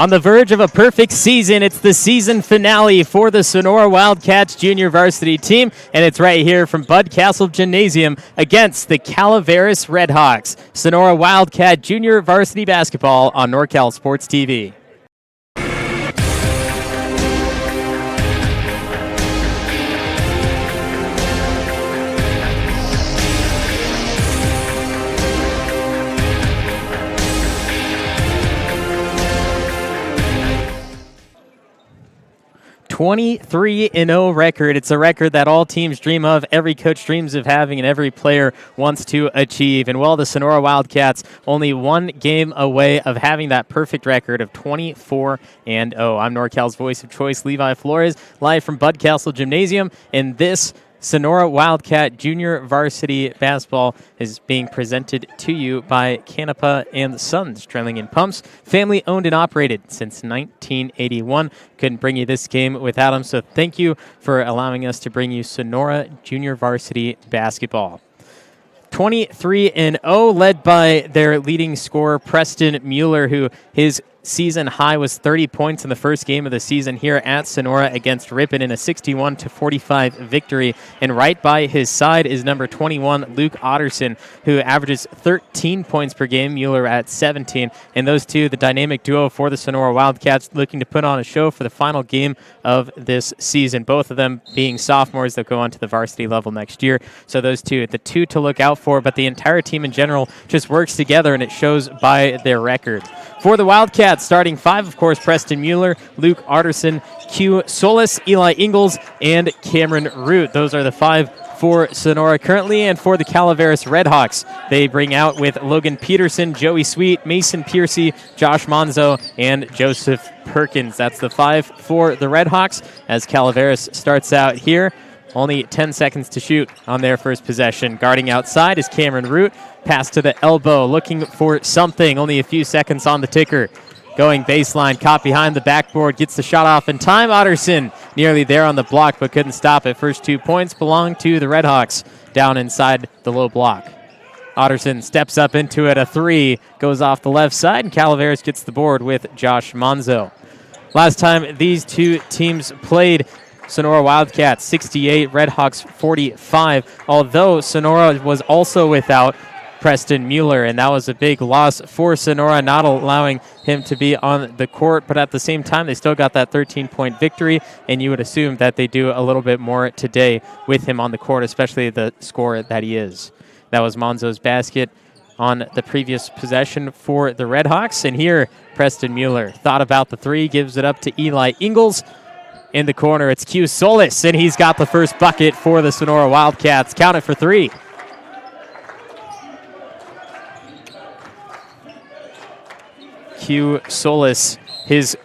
On the verge of a perfect season, it's the season finale for the Sonora Wildcats junior varsity team, and it's right here from Bud Castle Gymnasium against the Calaveras Redhawks. Sonora Wildcat junior varsity basketball on NorCal Sports TV. .23-0 record. It's a record that all teams dream of, every coach dreams of having, and every player wants to achieve. And while the Sonora Wildcats only one game away of having that perfect record of 24-0. I'm NorCal's voice of choice, Levi Flores, live from Bud Castle Gymnasium, and this Sonora Wildcat Junior Varsity Basketball is being presented to you by Canapa and Sons Drilling and Pumps, family owned and operated since 1981. Couldn't bring you this game without them, so thank you for allowing us to bring you Sonora Junior Varsity Basketball. 23-0, led by their leading scorer, Preston Mueller, who his season high was 30 points in the first game of the season here at Sonora against Ripon in a 61-45 victory. And right by his side is number 21, Luke Otterson, who averages 13 points per game, Mueller at 17. And those two, the dynamic duo for the Sonora Wildcats, looking to put on a show for the final game of this season. Both of them being sophomores that go on to the varsity level next year. So those two, the two to look out for, but the entire team in general just works together, and it shows by their record. For the Wildcats, starting five, of course, Preston Mueller, Luke Otterson, Q Solis, Eli Ingalls, and Cameron Root. Those are the five for Sonora currently. And for the Calaveras Redhawks, they bring out with Logan Peterson, Joey Sweet, Mason Piercy, Josh Monzo, and Joseph Perkins. That's the five for the Redhawks as Calaveras starts out here. Only 10 seconds to shoot on their first possession. Guarding outside is Cameron Root. Pass to the elbow, looking for something. Only a few seconds on the ticker. Going baseline, caught behind the backboard, gets the shot off in time. Otterson nearly there on the block, but couldn't stop it. First 2 points belong to the Redhawks down inside the low block. Otterson steps up into it. A three goes off the left side, and Calaveras gets the board with Josh Monzo. Last time these two teams played, Sonora Wildcats 68, Redhawks 45, although Sonora was also without Preston Mueller, and that was a big loss for Sonora, not allowing him to be on the court, but at the same time, they still got that 13-point victory, and you would assume that they do a little bit more today with him on the court, especially the scorer that he is. That was Monzo's basket on the previous possession for the Redhawks, and here, Preston Mueller thought about the three, gives it up to Eli Ingalls. In the corner, it's Q Solis, and he's got the first bucket for the Sonora Wildcats. Count it for three. Q Solis, his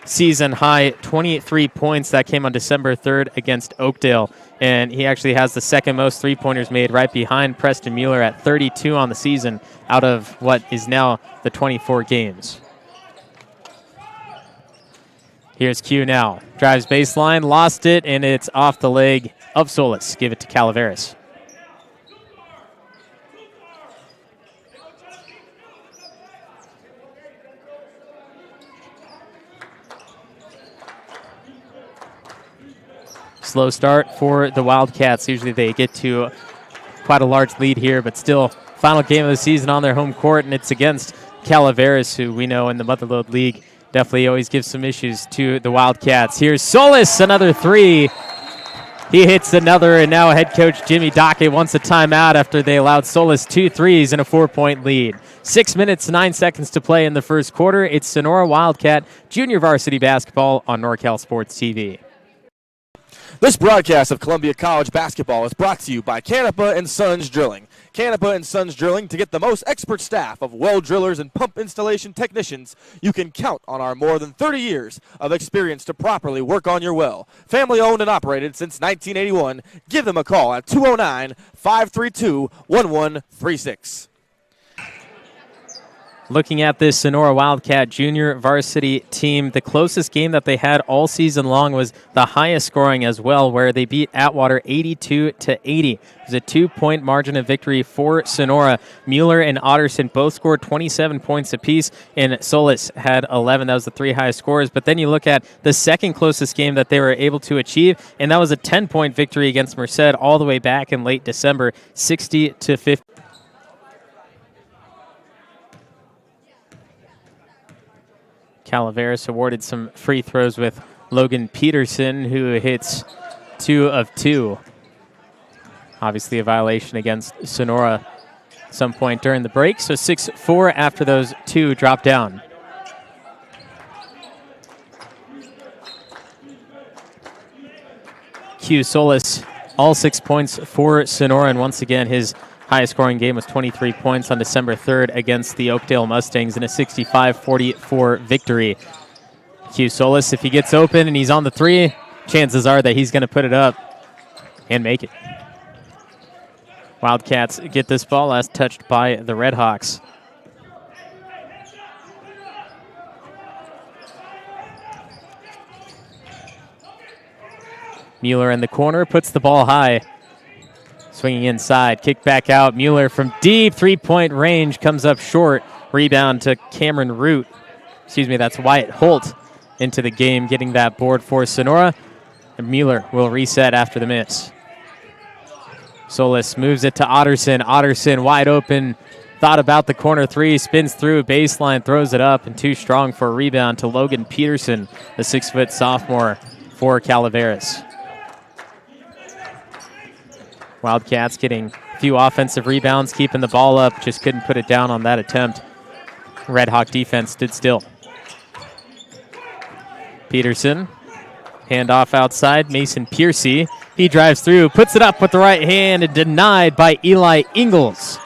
season high 23 points. That came on December 3rd against Oakdale. And he actually has the second most three-pointers made, right behind Preston Mueller at 32 on the season out of what is now the 24 games. Here's Q now. Drives baseline, lost it, and it's off the leg of Solis. Give it to Calaveras. Slow start for the Wildcats. Usually they get to quite a large lead here, but still, final game of the season on their home court, and it's against Calaveras, who we know in the Motherlode League definitely always gives some issues to the Wildcats. Here's Solis, another three. He hits another, and now head coach Jimmy Dockett wants a timeout after they allowed Solis 2 threes and a 4-point lead. 6 minutes, 9 seconds to play in the first quarter. It's Sonora Wildcat Junior Varsity Basketball on NorCal Sports TV. This broadcast of Columbia College basketball is brought to you by Canepa and Sons Drilling. Canepa and Sons Drilling, to get the most expert staff of well drillers and pump installation technicians, you can count on our more than 30 years of experience to properly work on your well. Family owned and operated since 1981. Give them a call at 209-532-1136. Looking at this Sonora Wildcat Junior Varsity team, the closest game that they had all season long was the highest scoring as well, where they beat Atwater 82-80. It was a 2-point margin of victory for Sonora. Mueller and Otterson both scored 27 points apiece, and Solis had 11. That was the three highest scores. But then you look at the second closest game that they were able to achieve, and that was a 10-point victory against Merced all the way back in late December, 60-50. Calaveras awarded some free throws with Logan Peterson, who hits 2 of 2. Obviously a violation against Sonora at some point during the break. So 6-4 after those 2 drop down. Q Solis, all 6 points for Sonora, and once again his highest scoring game was 23 points on December 3rd against the Oakdale Mustangs in a 65-44 victory. Q Solis, if he gets open and he's on the three, chances are that he's going to put it up and make it. Wildcats get this ball as touched by the Redhawks. Mueller in the corner, puts the ball high. Swinging inside, kick back out. Mueller from deep three-point range comes up short. Rebound to Cameron Root. That's Wyatt Holt into the game, getting that board for Sonora. And Mueller will reset after the miss. Solis moves it to Otterson. Otterson wide open. Thought about the corner three, spins through, baseline, throws it up, and too strong for a rebound to Logan Peterson, the 6-foot sophomore for Calaveras. Wildcats getting a few offensive rebounds, keeping the ball up, just couldn't put it down on that attempt. Red Hawk defense stood still. Peterson, handoff outside, Mason Piercy. He drives through, puts it up with the right hand, and denied by Eli Ingalls.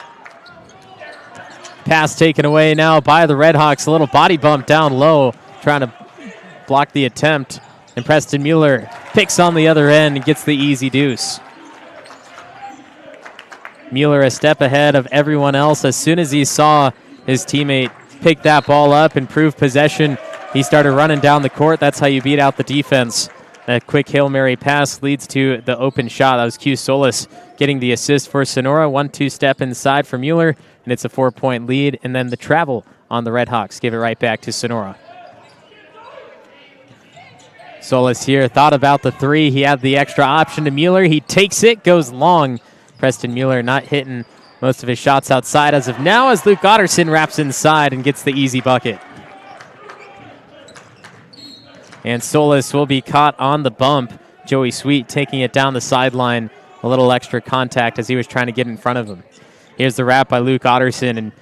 Pass taken away now by the Red Hawks. A little body bump down low, trying to block the attempt. And Preston Mueller picks on the other end and gets the easy deuce. Mueller a step ahead of everyone else. As soon as he saw his teammate pick that ball up, improve possession, he started running down the court. That's how you beat out the defense. That quick Hail Mary pass leads to the open shot. That was Q Solis getting the assist for Sonora. 1-2 step inside for Mueller, and it's a 4-point lead. And then the travel on the Red Hawks give it right back to Sonora. Solis here thought about the three. He had the extra option to Mueller. He takes it, goes long. Preston Mueller not hitting most of his shots outside as of now, as Luke Otterson wraps inside and gets the easy bucket. And Solis will be caught on the bump. Joey Sweet taking it down the sideline. A little extra contact as he was trying to get in front of him. Here's the wrap by Luke Otterson. And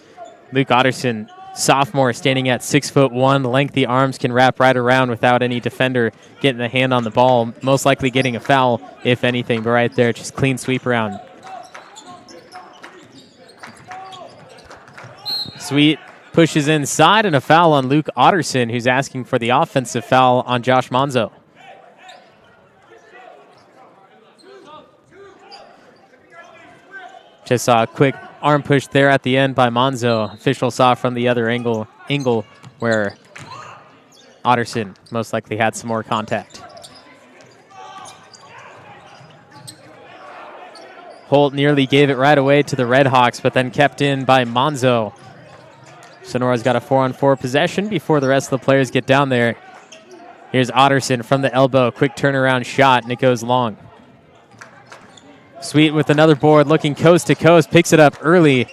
Luke Otterson, sophomore, standing at 6'1", lengthy arms, can wrap right around without any defender getting a hand on the ball. Most likely getting a foul, if anything, but right there, just clean sweep around. Sweet pushes inside, and a foul on Luke Otterson, who's asking for the offensive foul on Josh Monzo. Just saw a quick arm push there at the end by Monzo. Official saw from the other angle where Otterson most likely had some more contact. Holt nearly gave it right away to the Redhawks, but then kept in by Monzo. Sonora's got a 4-on-4 possession before the rest of the players get down there. Here's Otterson from the elbow. Quick turnaround shot, and it goes long. Sweet with another board, looking coast to coast, picks it up early.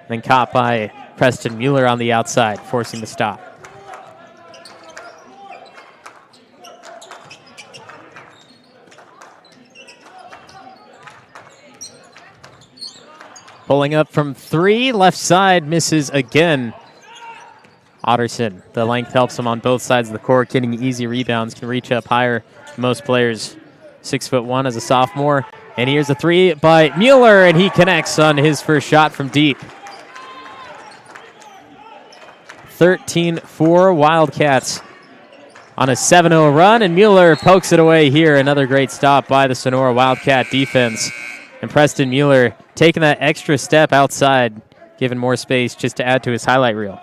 Then caught by Preston Mueller on the outside, forcing the stop. Pulling up from three, left side, misses again. Otterson, the length helps him on both sides of the court, getting easy rebounds, can reach up higher than most players. 6'1" as a sophomore. And here's a three by Mueller, and he connects on his first shot from deep. 13-4 Wildcats on a 7-0 run, and Mueller pokes it away here. Another great stop by the Sonora Wildcat defense. And Preston Mueller taking that extra step outside, given more space just to add to his highlight reel.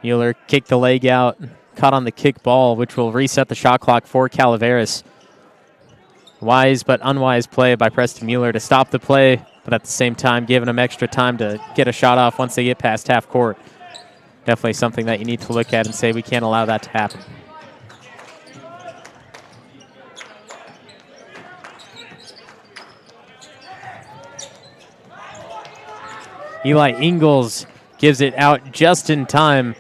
Mueller kicked the leg out, caught on the kick ball, which will reset the shot clock for Calaveras. Wise but unwise play by Preston Mueller to stop the play, but at the same time giving him extra time to get a shot off once they get past half court. Definitely something that you need to look at and say we can't allow that to happen. Eli Ingalls gives it out just in time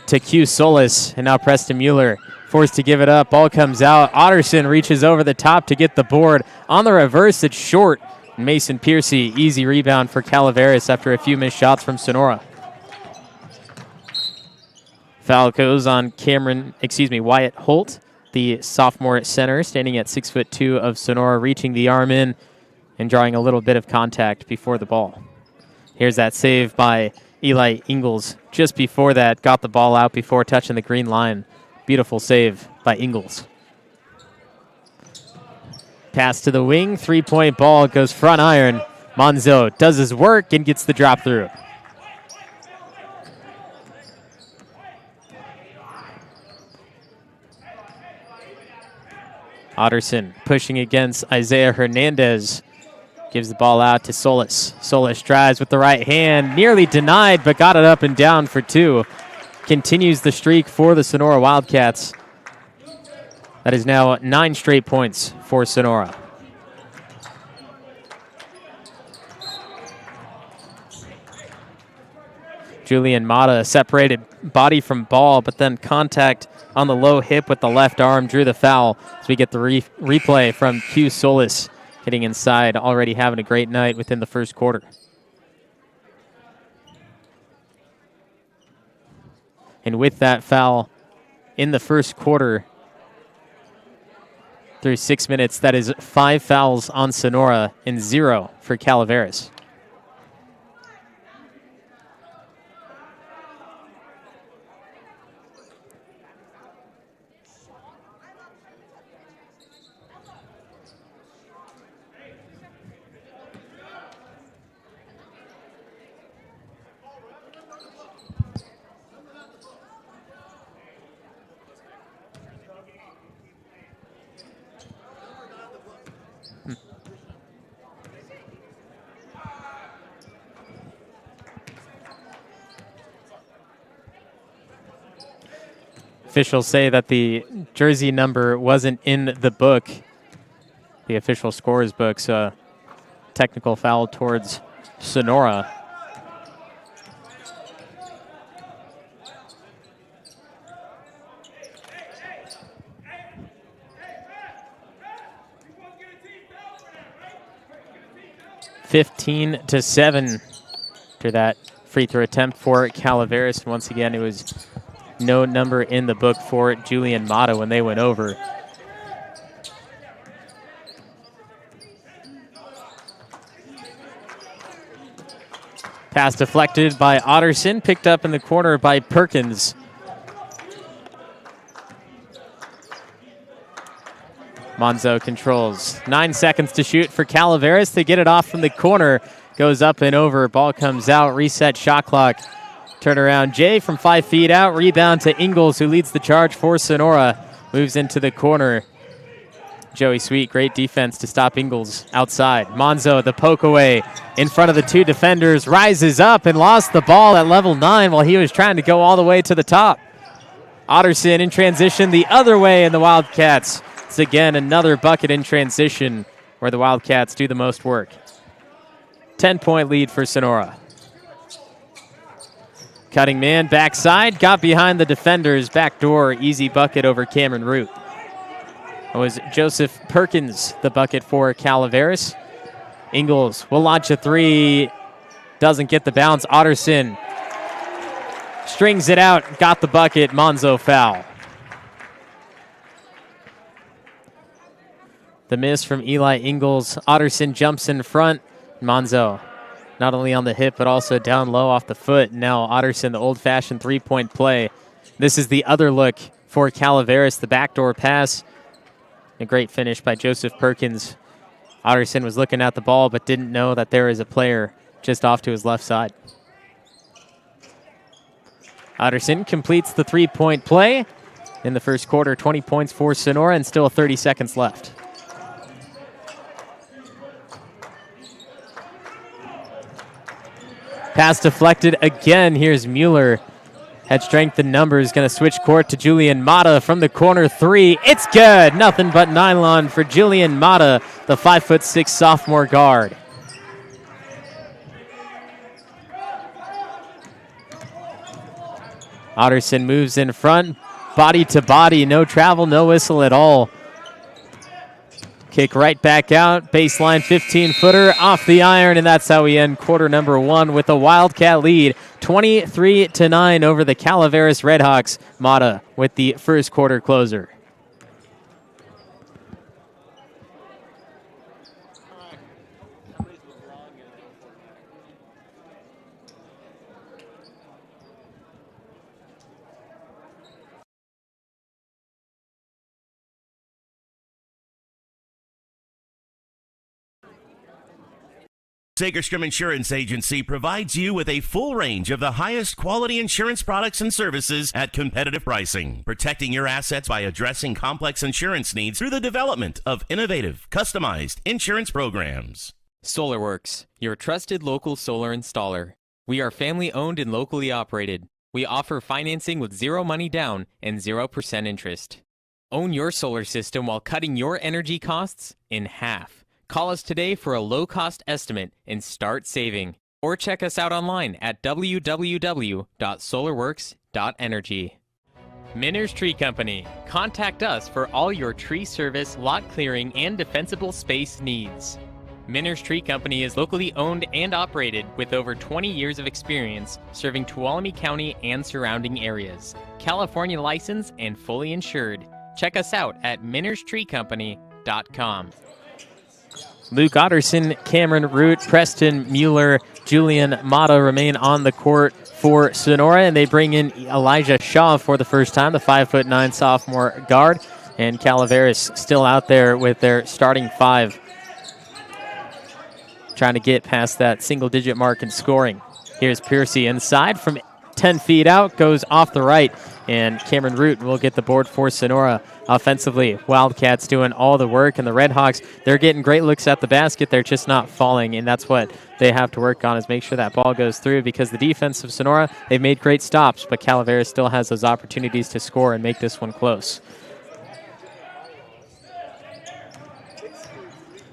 to Q Solis, and now Preston Mueller forced to give it up. Ball comes out. Otterson reaches over the top to get the board. On the reverse, it's short. Mason Piercy, easy rebound for Calaveras after a few missed shots from Sonora. Foul goes on Wyatt Holt, the sophomore center, standing at 6'2" of Sonora, reaching the arm in and drawing a little bit of contact before the ball. Here's that save by Eli Ingalls. Just before that, got the ball out before touching the green line. Beautiful save by Ingalls. Pass to the wing, three-point ball, goes front iron. Monzo does his work and gets the drop through. Otterson pushing against Isaiah Hernandez. Gives the ball out to Solis. Solis drives with the right hand. Nearly denied, but got it up and down for two. Continues the streak for the Sonora Wildcats. That is now 9 straight points for Sonora. Julian Mata separated body from ball, but then contact on the low hip with the left arm drew the foul. So we get the replay from Q Solis hitting inside, already having a great night within the first quarter. And with that foul in the first quarter, through 6 minutes, that is 5 fouls on Sonora and 0 for Calaveras. officials say that the jersey number wasn't in the book, the official scorer's book, so technical foul towards Sonora. (15-7) after that free throw attempt for Calaveras. And once again, it was no number in the book for Julian Mata when they went over. Pass deflected by Otterson, picked up in the corner by Perkins. Monzo controls. 9 seconds to shoot for Calaveras. They get it off from the corner. Goes up and over. Ball comes out. Reset shot clock. Turnaround Jay from 5 feet out. Rebound to Ingles, who leads the charge for Sonora. Moves into the corner. Joey Sweet, great defense to stop Ingles outside. Monzo, the poke away in front of the two defenders. Rises up and lost the ball at level 9 while he was trying to go all the way to the top. Otterson in transition the other way, and the Wildcats. It's again another bucket in transition where the Wildcats do the most work. 10-point lead for Sonora. Cutting man backside, got behind the defenders. Backdoor, easy bucket over Cameron Root. It was Joseph Perkins, the bucket for Calaveras. Ingles will launch a three. Doesn't get the bounce. Otterson strings it out, got the bucket. Monzo foul. The miss from Eli Ingles. Otterson jumps in front. Monzo not only on the hip, but also down low off the foot. Now Otterson, the old-fashioned three-point play. This is the other look for Calaveras, the backdoor pass. A great finish by Joseph Perkins. Otterson was looking at the ball, but didn't know that there is a player just off to his left side. Otterson completes the three-point play in the first quarter. 20 points for Sonora and still 30 seconds left. Pass deflected again. Here's Mueller. Had strength in numbers. Going to switch court to Julian Mata from the corner three. It's good. Nothing but nylon for Julian Mata, the 5'6" sophomore guard. Otterson moves in front. Body to body. No travel, no whistle at all. Kick right back out. Baseline 15-footer off the iron, and that's how we end quarter number 1 with a Wildcat lead. 23-9 over the Calaveras Redhawks. Mata with the first quarter closer. Segerstrom Insurance Agency provides you with a full range of the highest quality insurance products and services at competitive pricing, protecting your assets by addressing complex insurance needs through the development of innovative, customized insurance programs. SolarWorks, your trusted local solar installer. We are family-owned and locally operated. We offer financing with zero money down and 0% interest. Own your solar system while cutting your energy costs in half. Call us today for a low-cost estimate and start saving. Or check us out online at www.solarworks.energy. Minner's Tree Company. Contact us for all your tree service, lot clearing, and defensible space needs. Minner's Tree Company is locally owned and operated with over 20 years of experience serving Tuolumne County and surrounding areas. California licensed and fully insured. Check us out at minnerstreecompany.com. Luke Otterson, Cameron Root, Preston Mueller, Julian Mata remain on the court for Sonora, and they bring in Elijah Shaw for the first time, the 5'9" sophomore guard, and Calaveras still out there with their starting five, trying to get past that single-digit mark in scoring. Here's Piercy inside from 10 feet out, goes off the right, And Cameron Root will get the board for Sonora. Offensively, Wildcats doing all the work, and the Redhawks, they're getting great looks at the basket. They're just not falling, and that's what they have to work on, is make sure that ball goes through, because the defense of Sonora, they've made great stops, but Calaveras still has those opportunities to score and make this one close.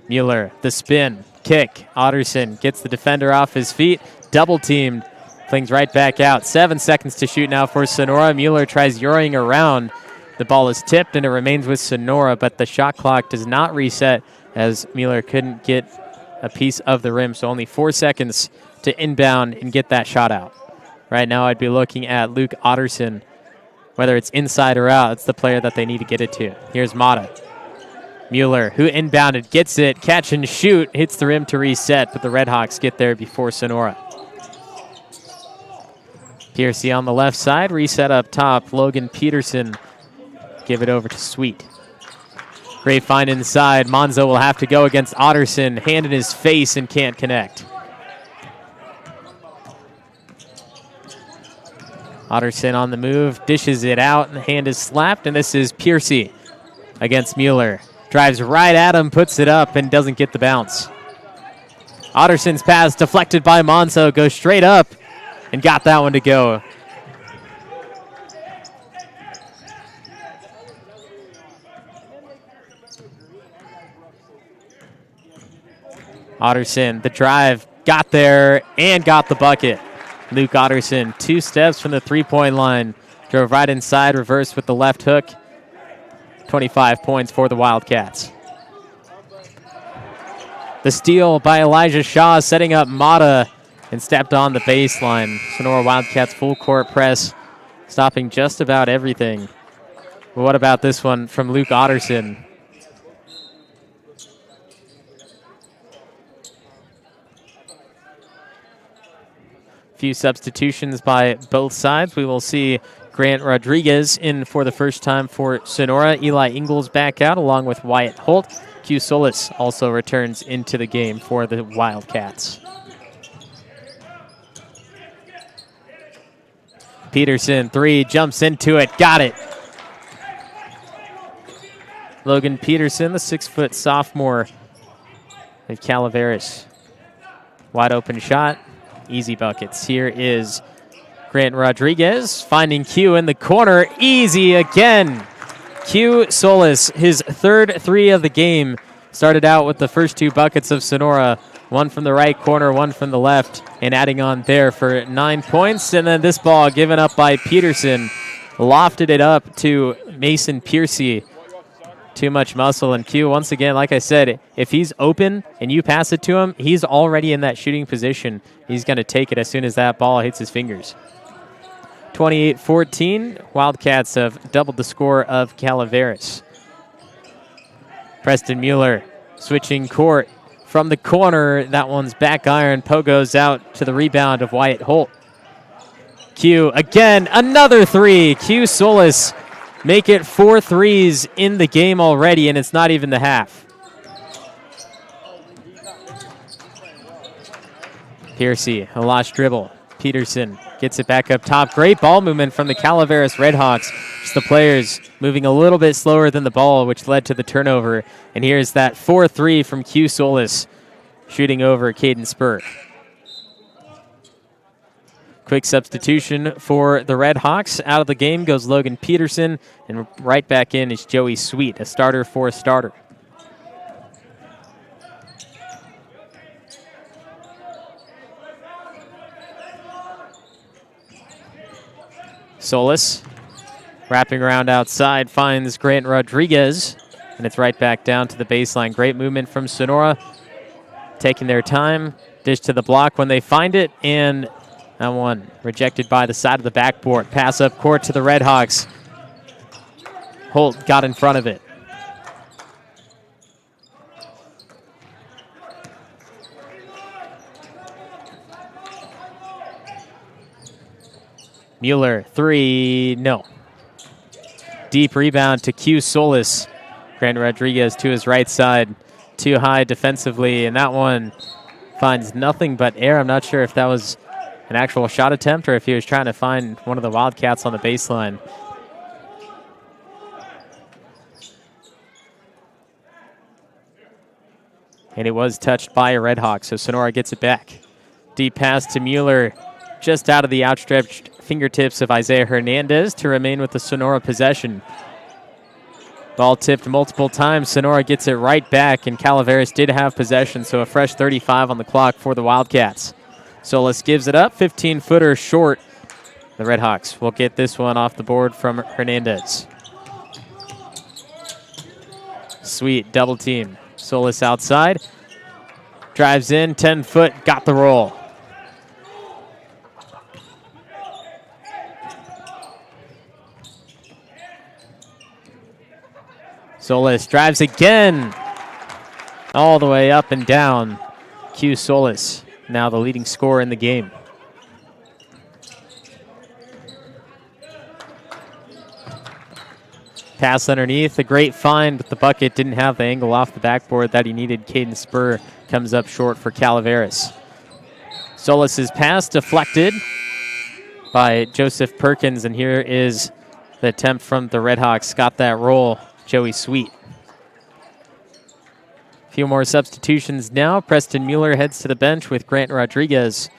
Mueller, the spin, kick. Otterson gets the defender off his feet, double teamed. Flings right back out. 7 seconds to shoot now for Sonora. Mueller tries yoing around. The ball is tipped, and it remains with Sonora, but the shot clock does not reset as Mueller couldn't get a piece of the rim, so only 4 seconds to inbound and get that shot out. Right now I'd be looking at Luke Otterson. Whether it's inside or out, it's the player that they need to get it to. Here's Mata. Mueller, who inbounded, gets it, catch and shoot, hits the rim to reset, but the Redhawks get there before Sonora. Piercy on the left side, reset up top. Logan Peterson give it over to Sweet. Great find inside. Monzo will have to go against Otterson. Hand in his face and can't connect. Otterson on the move, dishes it out, and the hand is slapped, and this is Piercy against Mueller. Drives right at him, puts it up, and doesn't get the bounce. Otterson's pass deflected by Monzo, goes straight up, and got that one to go. Otterson, the drive, got there, and got the bucket. Luke Otterson, 2 steps from the three-point line. Drove right inside, reversed with the left hook. 25 points for the Wildcats. The steal by Elijah Shaw, setting up Mata, and stepped on the baseline. Sonora Wildcats full court press, stopping just about everything. But what about this one from Luke Otterson? Few substitutions by both sides. We will see Grant Rodriguez in for the first time for Sonora. Eli Ingles back out along with Wyatt Holt. Q Solis also returns into the game for the Wildcats. Peterson, 3, jumps into it, got it. Logan Peterson, the 6-foot sophomore at Calaveras. Wide open shot, easy buckets. Here is Grant Rodriguez finding Q in the corner, easy again. Q Solis, his 3rd 3 of the game, started out with the first 2 buckets of Sonora. One from the right corner, one from the left, and adding on there for 9 points. And then this ball given up by Peterson. Lofted it up to Mason Piercy. Too much muscle. And Q, once again, like I said, if he's open and you pass it to him, he's already in that shooting position. He's going to take it as soon as that ball hits his fingers. 28-14. Wildcats have doubled the score of Calaveras. Preston Mueller switching court. From the corner, that one's back iron. Pogo's out to the rebound of Wyatt Holt. Q again, another 3. Q Solis make it 4 threes in the game already, and it's not even the half. Piercy, a lost dribble. Peterson gets it back up top. Great ball movement from the Calaveras Redhawks. Just the players moving a little bit slower than the ball, which led to the turnover. And here's that 4-3 from Q Solis, shooting over Caden Spur. Quick substitution for the Redhawks. Out of the game goes Logan Peterson, and right back in is Joey Sweet, a starter for a starter. Solis, wrapping around outside, finds Grant Rodriguez, and it's right back down to the baseline. Great movement from Sonora, taking their time. Dish to the block when they find it, and that one rejected by the side of the backboard. Pass up court to the Redhawks. Holt got in front of it. Mueller, 3, no. Deep rebound to Q Solis. Grant Rodriguez to his right side. Too high defensively, and that one finds nothing but air. I'm not sure if that was an actual shot attempt or if he was trying to find one of the Wildcats on the baseline. And it was touched by a Red Hawk, so Sonora gets it back. Deep pass to Mueller, just out of the outstretched fingertips of Isaiah Hernandez to remain with the Sonora possession. Ball tipped multiple times. Sonora gets it right back, and Calaveras did have possession, so a fresh 35 on the clock for the Wildcats. Solis gives it up, 15-footer short. The Red Hawks will get this one off the board from Hernandez. Sweet double team. Solis outside. Drives in, 10-foot, got the roll. Solis drives again. All the way up and down. Q Solis, now the leading scorer in the game. Pass underneath, a great find, but the bucket didn't have the angle off the backboard that he needed. Caden Spur comes up short for Calaveras. Solis' pass deflected by Joseph Perkins, and here is the attempt from the Red Hawks. Got that roll, Joey Sweet. A few more substitutions now. Preston Mueller heads to the bench with Grant Rodriguez.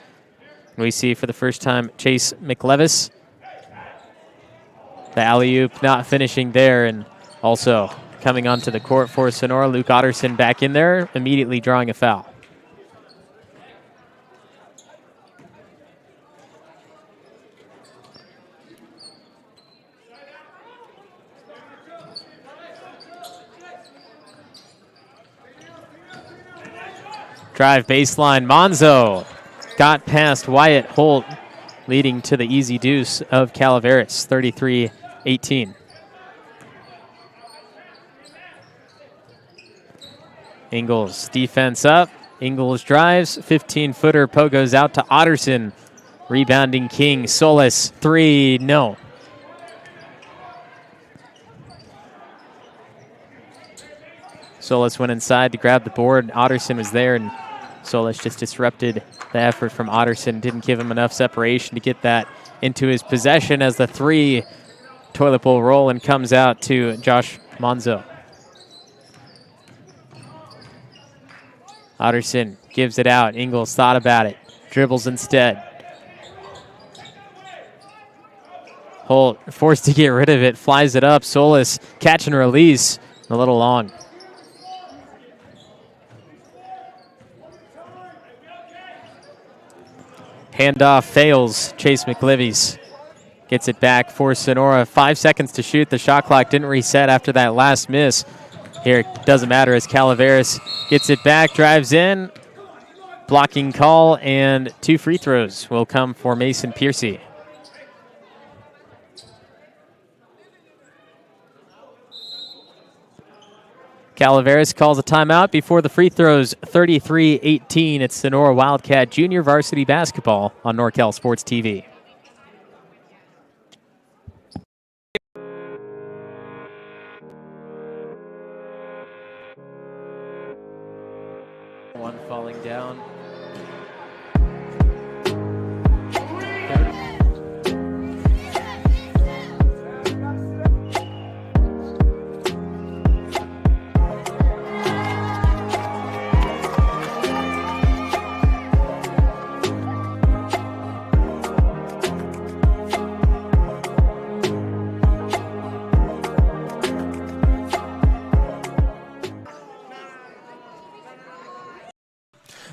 We see for the first time Chase McLevis. The alley-oop not finishing there, and also coming onto the court for Sonora, Luke Otterson back in there, immediately drawing a foul. Drive baseline, Monzo got past Wyatt Holt, leading to the easy deuce of Calaveras, 33-18. Ingles defense up. Ingles drives, 15-footer, goes out to Otterson. Rebounding King, Solis, three, no. Solis went inside to grab the board. Otterson was there, and Solis just disrupted the effort from Otterson. Didn't give him enough separation to get that into his possession as the three toilet bowl roll and comes out to Josh Monzo. Otterson gives it out. Ingles thought about it. Dribbles instead. Holt forced to get rid of it. Flies it up. Solis catch and release. A little long. Handoff fails. Chase McLevis gets it back for Sonora. 5 seconds to shoot. The shot clock didn't reset after that last miss. Here, it doesn't matter as Calaveras gets it back, drives in. Blocking call, and 2 free throws will come for Mason Piercy. Calaveras calls a timeout before the free throws, 33-18. It's Sonora Wildcat Junior Varsity Basketball on NorCal Sports TV. One falling down.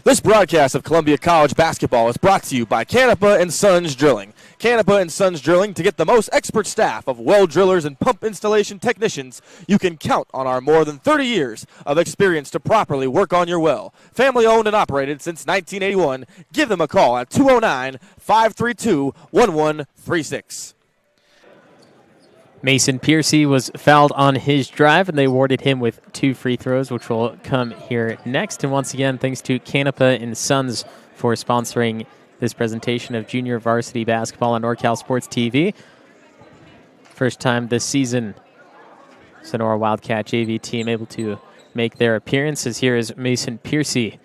This broadcast of Columbia College basketball is brought to you by Canepa and Sons Drilling. Canepa and Sons Drilling, to get the most expert staff of well drillers and pump installation technicians, you can count on our more than 30 years of experience to properly work on your well. Family owned and operated since 1981. Give them a call at 209-532-1136. Mason Piercy was fouled on his drive, and they awarded him with 2 free throws, which will come here next. And once again, thanks to Canepa and Sons for sponsoring this presentation of Junior Varsity Basketball on NorCal Sports TV. First time this season, Sonora Wildcat JV team able to make their appearances. Here is Mason Piercy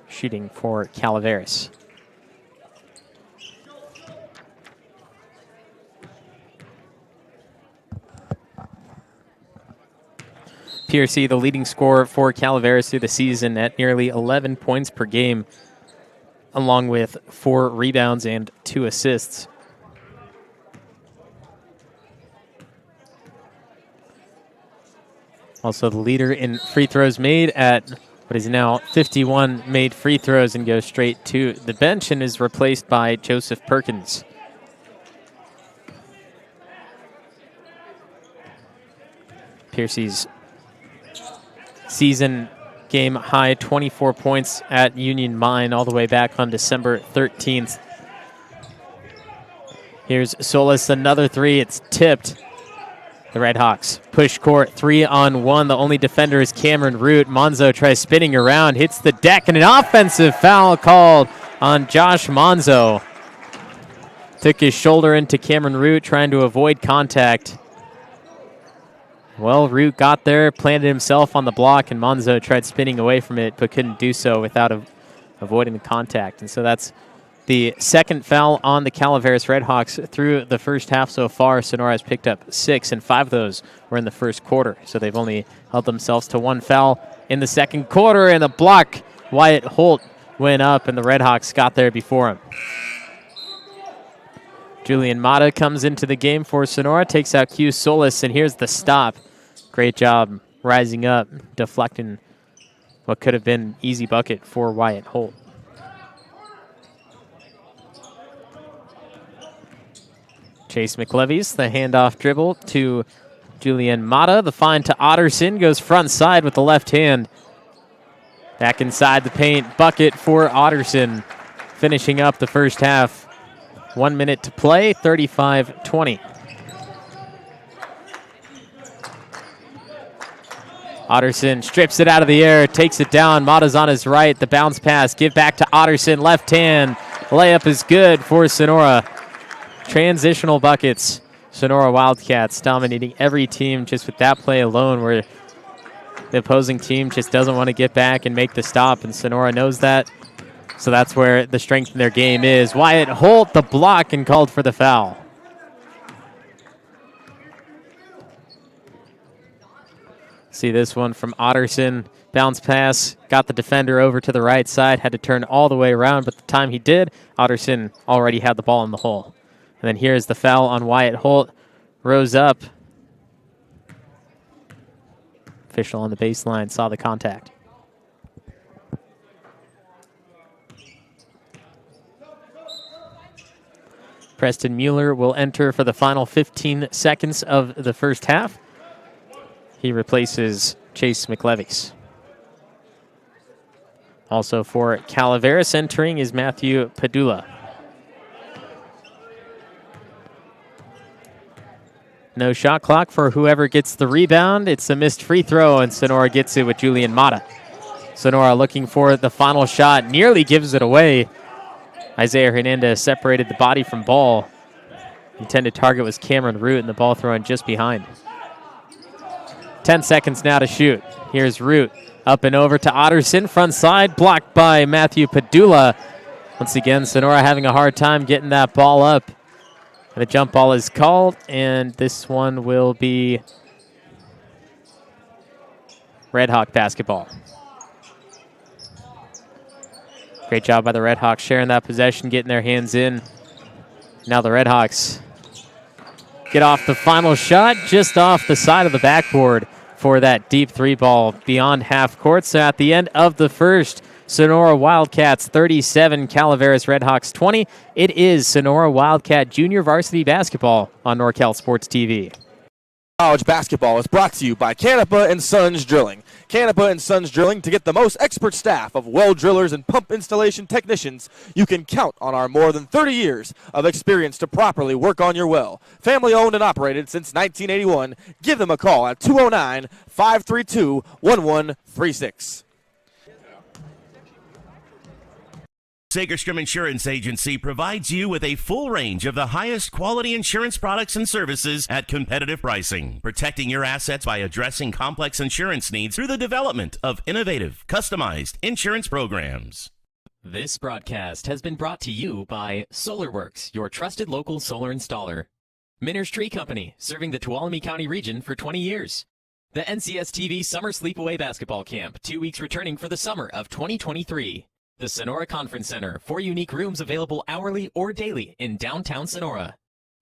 shooting for Calaveras. Piercy, the leading scorer for Calaveras through the season at nearly 11 points per game, along with 4 rebounds and 2 assists. Also the leader in free throws made at what is now 51 made free throws, and goes straight to the bench and is replaced by Joseph Perkins. Piercy's season game high 24 points at Union Mine all the way back on December 13th. Here's Solis, another three. It's tipped. The Redhawks push court 3-on-1. The only defender is Cameron Root. Monzo tries spinning around, hits the deck, and an offensive foul called on Josh Monzo. Took his shoulder into Cameron Root, trying to avoid contact. Well, Root got there, planted himself on the block, and Monzo tried spinning away from it, but couldn't do so without avoiding the contact. And so that's the second foul on the Calaveras Redhawks through the first half so far. Sonora has picked up 6, and 5 of those were in the first quarter. So they've only held themselves to 1 foul in the second quarter, and the block, Wyatt Holt went up, and the Redhawks got there before him. Julian Mata comes into the game for Sonora, takes out Q Solis, and here's the stop. Great job rising up, deflecting what could have been an easy bucket for Wyatt Holt. Chase McLevy's the handoff dribble to Julian Mata. The find to Otterson, goes front side with the left hand. Back inside the paint, bucket for Otterson, finishing up the first half. 1 minute to play, 35-20. Otterson strips it out of the air, takes it down. Mata's on his right. The bounce pass, give back to Otterson, left hand. Layup is good for Sonora. Transitional buckets. Sonora Wildcats dominating every team just with that play alone, where the opposing team just doesn't want to get back and make the stop, and Sonora knows that. So that's where the strength in their game is. Wyatt Holt, the block, and called for the foul. See this one from Otterson. Bounce pass, got the defender over to the right side, had to turn all the way around, but the time he did, Otterson already had the ball in the hole. And then here's the foul on Wyatt Holt. Rose up. Official on the baseline saw the contact. Preston Mueller will enter for the final 15 seconds of the first half. He replaces Chase McLevy's. Also for Calaveras entering is Matthew Padula. No shot clock for whoever gets the rebound. It's a missed free throw, and Sonora gets it with Julian Mata. Sonora looking for the final shot, nearly gives it away. Isaiah Hernandez separated the body from ball. Intended target was Cameron Root, and the ball thrown just behind. 10 seconds now to shoot. Here's Root, up and over to Otterson, front side, blocked by Matthew Padula. Once again, Sonora having a hard time getting that ball up. The jump ball is called, and this one will be Redhawk basketball. Great job by the Redhawks sharing that possession, getting their hands in. Now the Redhawks get off the final shot, just off the side of the backboard for that deep 3 ball beyond half court. So at the end of the first, Sonora Wildcats 37, Calaveras Redhawks 20. It is Sonora Wildcat Junior Varsity Basketball on NorCal Sports TV. College basketball is brought to you by Canepa and Sons Drilling. Canepa and Sons Drilling, to get the most expert staff of well drillers and pump installation technicians, you can count on our more than 30 years of experience to properly work on your well. Family owned and operated since 1981. Give them a call at 209-532-1136. Segerstrom Insurance Agency provides you with a full range of the highest quality insurance products and services at competitive pricing, protecting your assets by addressing complex insurance needs through the development of innovative, customized insurance programs. This broadcast has been brought to you by SolarWorks, your trusted local solar installer. Minner's Tree Company, serving the Tuolumne County region for 20 years. The NCSTV Summer Sleepaway Basketball Camp, 2 weeks returning for the summer of 2023. The Sonora Conference Center, 4 unique rooms available hourly or daily in downtown Sonora.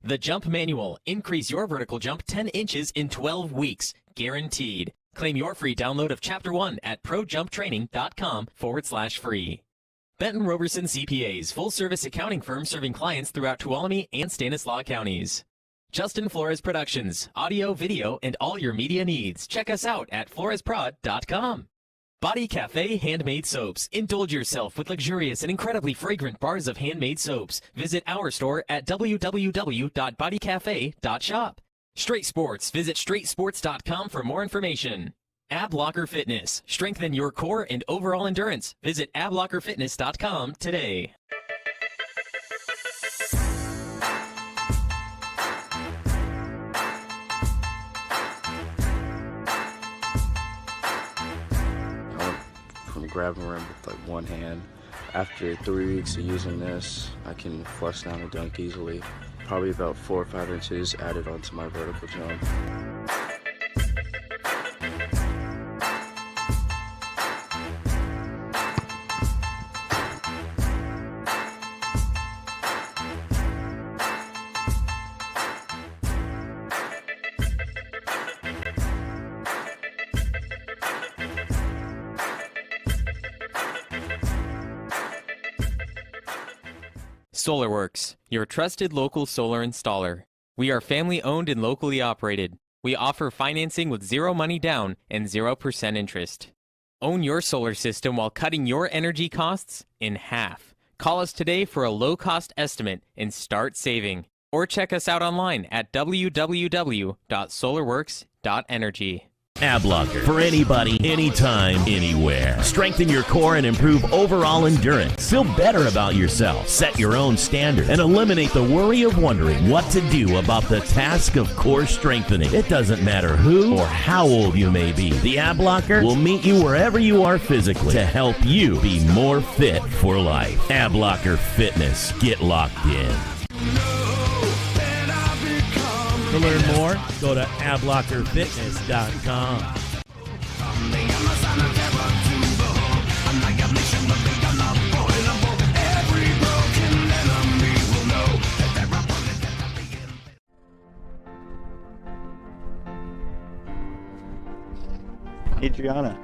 The Jump Manual, increase your vertical jump 10 inches in 12 weeks, guaranteed. Claim your free download of Chapter 1 at projumptraining.com/free. Benton Roberson CPAs, full-service accounting firm serving clients throughout Tuolumne and Stanislaus counties. Justin Flores Productions, audio, video, and all your media needs. Check us out at floresprod.com. Body Cafe Handmade Soaps. Indulge yourself with luxurious and incredibly fragrant bars of handmade soaps. Visit our store at www.bodycafe.shop. Straight Sports. Visit straightsports.com for more information. Ab Locker Fitness. Strengthen your core and overall endurance. Visit ablockerfitness.com today. Grabbing rim with like one hand. After 3 weeks of using this, I can flush down a dunk easily. Probably about 4 or 5 inches added onto my vertical jump. SolarWorks, your trusted local solar installer. We are family owned and locally operated. We offer financing with 0 money down and 0% interest. Own your solar system while cutting your energy costs in half. Call us today for a low-cost estimate and start saving. Or check us out online at www.solarworks.energy. Ab Locker, for anybody, anytime, anywhere. Strengthen your core and improve overall endurance. Feel better about yourself. Set your own standard and eliminate the worry of wondering what to do about the task of core strengthening. It doesn't matter who or how old you may be. The Ab Locker will meet you wherever you are physically to help you be more fit for life. Ab Locker Fitness. Get locked in. To learn more, go to ablockerfitness.com. Adriana,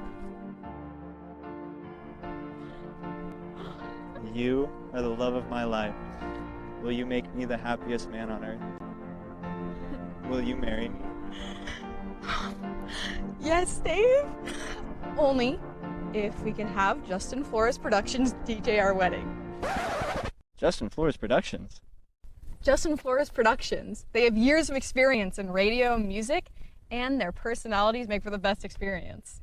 you are the love of my life. Will you make me the happiest man on earth? Will you marry me? Yes, Dave. Only if we can have Justin Flores Productions DJ our wedding. Justin Flores Productions? Justin Flores Productions. They have years of experience in radio and music, and their personalities make for the best experience.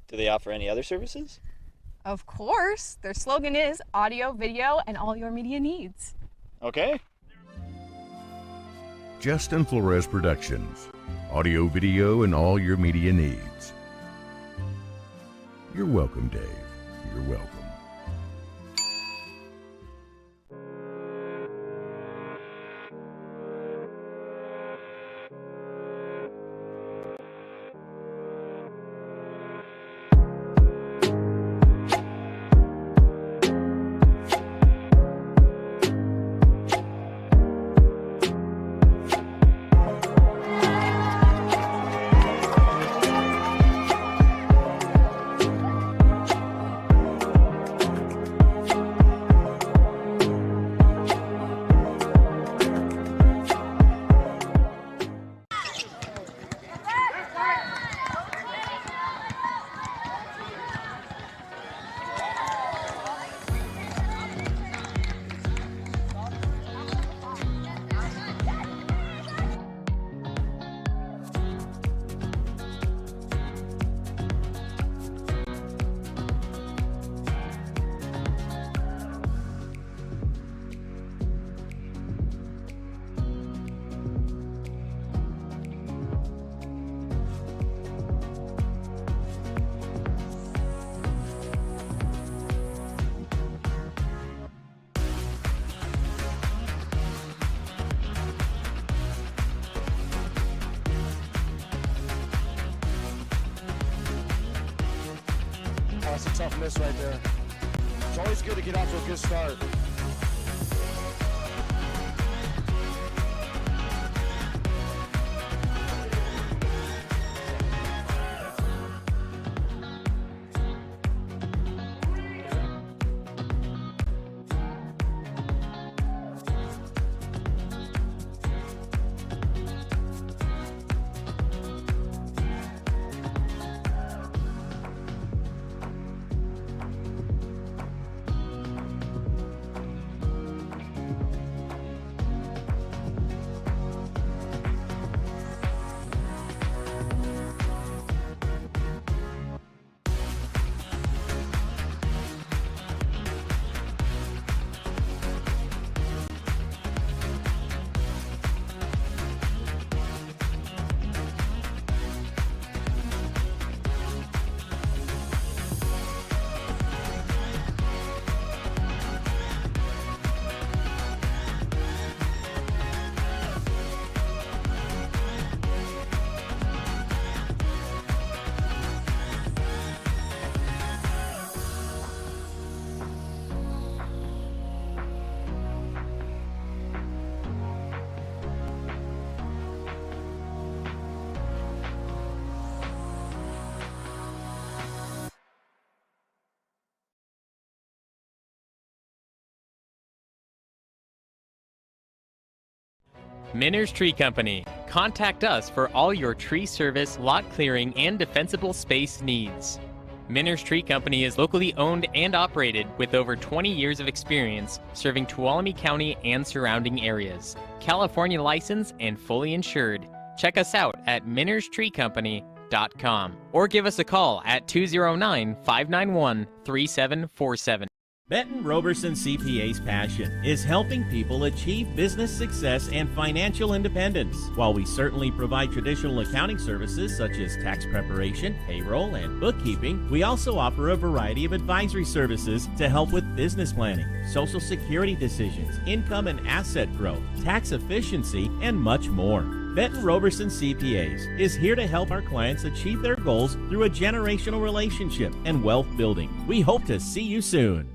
Do they offer any other services? Of course. Their slogan is audio, video, and all your media needs. Okay. Justin Flores Productions. Audio, video, and all your media needs. You're welcome, Dave. You're welcome. tough miss right there. It's always good to get off to a good start. Minner's Tree Company. Contact us for all your tree service, lot clearing, and defensible space needs. Minner's Tree Company is locally owned and operated with over 20 years of experience serving Tuolumne County and surrounding areas. California licensed and fully insured. Check us out at minnerstreecompany.com or give us a call at 209-591-3747. Benton Roberson CPA's passion is helping people achieve business success and financial independence. While we certainly provide traditional accounting services such as tax preparation, payroll, and bookkeeping, we also offer a variety of advisory services to help with business planning, Social Security decisions, income and asset growth, tax efficiency, and much more. Benton Roberson CPAs is here to help our clients achieve their goals through a generational relationship and wealth building. We hope to see you soon.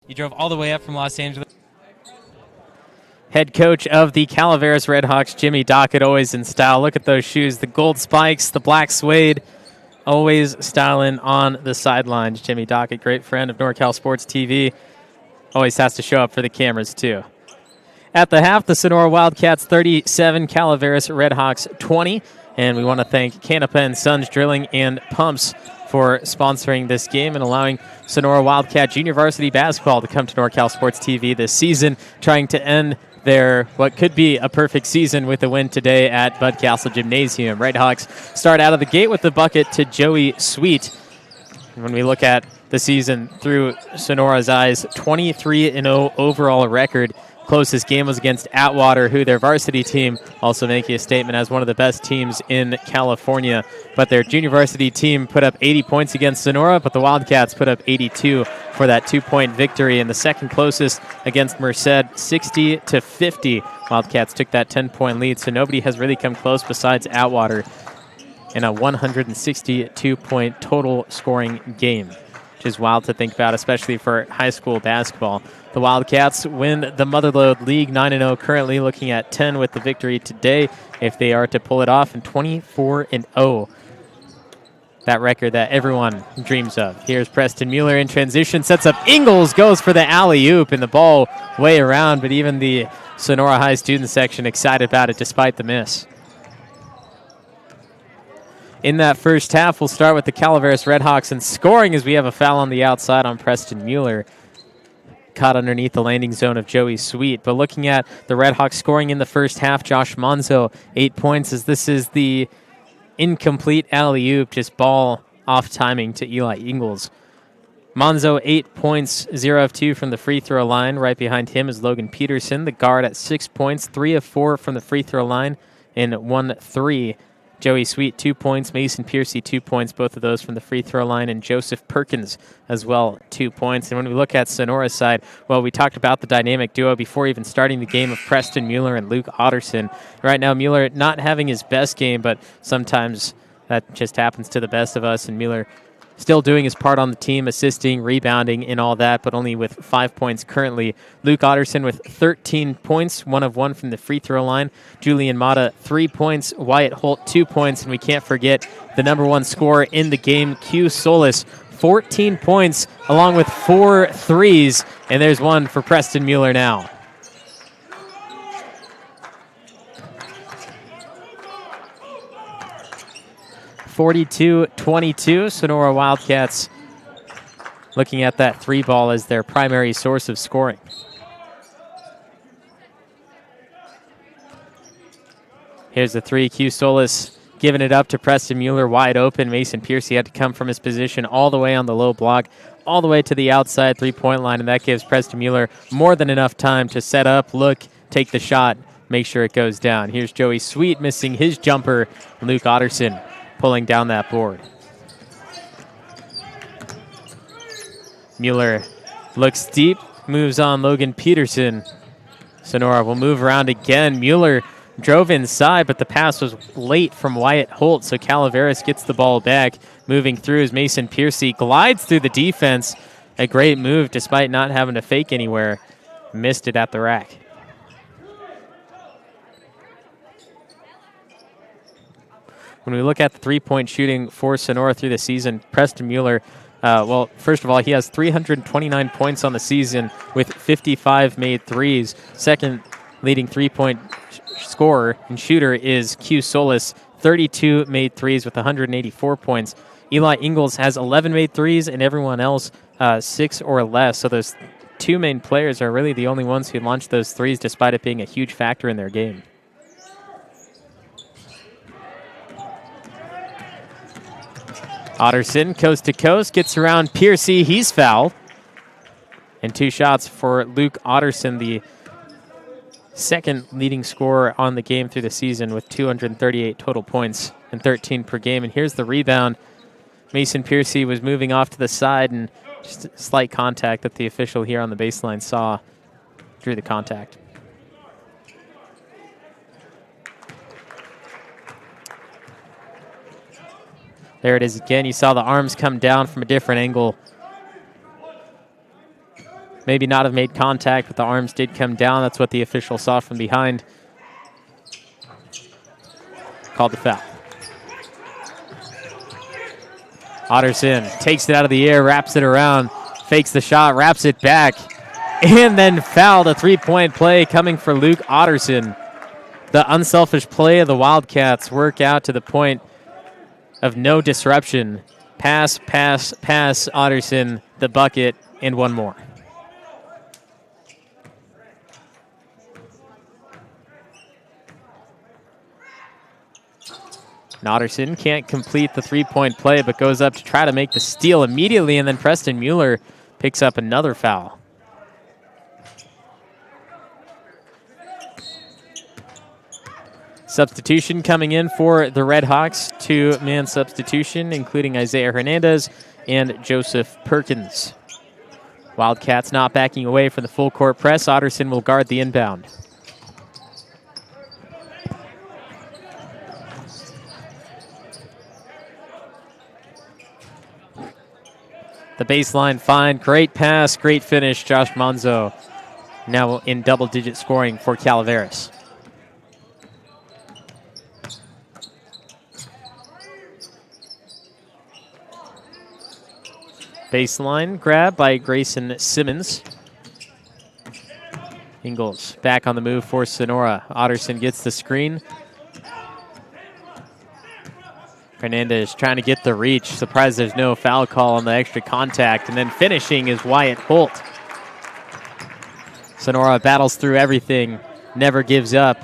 You drove all the way up from Los Angeles. Head coach of the Calaveras Redhawks, Jimmy Dockett, always in style. Look at those shoes, the gold spikes, the black suede, always styling on the sidelines. Jimmy Dockett, great friend of NorCal Sports TV, always has to show up for the cameras too. At the half, the Sonora Wildcats 37, Calaveras Redhawks 20, and we want to thank Canapa and Sons Drilling and Pumps for sponsoring this game and allowing Sonora Wildcat Junior Varsity Basketball to come to NorCal Sports TV this season, trying to end their what could be a perfect season with a win today at Bud Castle Gymnasium. Redhawks start out of the gate with the bucket to Joey Sweet. When we look at the season through Sonora's eyes, 23-0 overall record. Closest game was against Atwater, who their varsity team also making a statement as one of the best teams in California. But their junior varsity team put up 80 points against Sonora, but the Wildcats put up 82 for that 2-point victory. And the second closest against Merced, 60-50. Wildcats took that 10-point lead, so nobody has really come close besides Atwater in a 162-point total scoring game, which is wild to think about, especially for high school basketball. The Wildcats win the Motherlode League 9-0, currently looking at 10 with the victory today if they are to pull it off, and 24-0. That record that everyone dreams of. Here's Preston Mueller in transition, sets up Ingalls, goes for the alley-oop, and the ball way around, but even the Sonora High student section excited about it despite the miss. In that first half, we'll start with the Calaveras Redhawks and scoring as we have a foul on the outside on Preston Mueller. caught underneath the landing zone of Joey Sweet. But looking at the Red Hawks scoring in the first half, Josh Monzo, 8 points, as this is the incomplete alley-oop, just ball off timing to Eli Ingles. Monzo, 8 points, 0 of 2 from the free throw line. Right behind him is Logan Peterson, the guard, at 6 points, 3 of 4 from the free throw line, and 1-3. Joey Sweet, 2 points. Mason Piercy, 2 points, both of those from the free throw line. And Joseph Perkins as well, 2 points. And when we look at Sonora's side, well, we talked about the dynamic duo before even starting the game of Preston Mueller and Luke Otterson. Right now, Mueller not having his best game, but sometimes that just happens to the best of us. And Mueller still doing his part on the team, assisting, rebounding, and all that, but only with 5 points currently. Luke Otterson with 13 points, 1 of 1 from the free throw line. Julian Mata, 3 points. Wyatt Holt, 2 points. And we can't forget the number 1 scorer in the game, Q Solis, 14 points, along with 4 threes. And there's one for Preston Mueller now. (42-22). Sonora Wildcats looking at that 3 ball as their primary source of scoring. Here's the 3. Q Solis giving it up to Preston Mueller, wide open. Mason Piercy had to come from his position all the way on the low block, all the way to the outside 3-point line, and that gives Preston Mueller more than enough time to set up, look, take the shot, make sure it goes down. Here's Joey Sweet missing his jumper. Luke Otterson pulling down that board. Mueller looks deep, moves on Logan Peterson. Sonora will move around again. Mueller drove inside, but the pass was late from Wyatt Holt, so Calaveras gets the ball back. Moving through as Mason Piercy glides through the defense. A great move despite not having to fake anywhere. Missed it at the rack. When we look at the 3-point shooting for Sonora through the season, Preston Mueller, well, first of all, he has 329 points on the season with 55 made threes. Second leading 3-point scorer and shooter is Q Solis, 32 made threes with 184 points. Eli Ingles has 11 made threes, and everyone else 6 or less. So those 2 main players are really the only ones who launched those threes, despite it being a huge factor in their game. Otterson, coast to coast, gets around Piercy. He's fouled. And 2 shots for Luke Otterson, the second leading scorer on the game through the season with 238 total points and 13 per game. And here's the rebound. Mason Piercy was moving off to the side, and just a slight contact that the official here on the baseline saw drew the contact. There it is again. You saw the arms come down from a different angle. Maybe not have made contact, but the arms did come down. That's what the official saw from behind. Called the foul. Otterson takes it out of the air, wraps it around, fakes the shot, wraps it back, and then fouled. A 3-point play coming for Luke Otterson. The unselfish play of the Wildcats work out to the point of no disruption. Pass, pass, pass, Otterson, the bucket, and one more. Otterson can't complete the 3-point play, but goes up to try to make the steal immediately, and then Preston Mueller picks up another foul. Substitution coming in for the Red Hawks, 2-man substitution, including Isaiah Hernandez and Joseph Perkins. Wildcats not backing away from the full court press. Otterson will guard the inbound. The baseline fine, great pass, great finish. Josh Monzo now in double-digit scoring for Calaveras. Baseline grab by Grayson Simmons. Ingles back on the move for Sonora. Otterson gets the screen. Hernandez trying to get the reach. Surprised there's no foul call on the extra contact. And then finishing is Wyatt Holt. Sonora battles through everything, never gives up,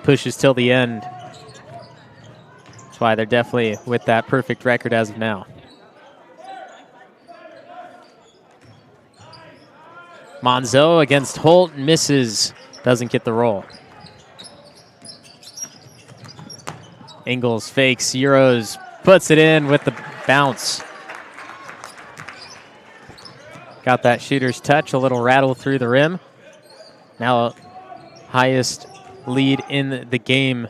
pushes till the end. That's why they're definitely with that perfect record as of now. Monzo against Holt, misses, doesn't get the roll. Ingles fakes, Euros, puts it in with the bounce. Got that shooter's touch, a little rattle through the rim. Now highest lead in the game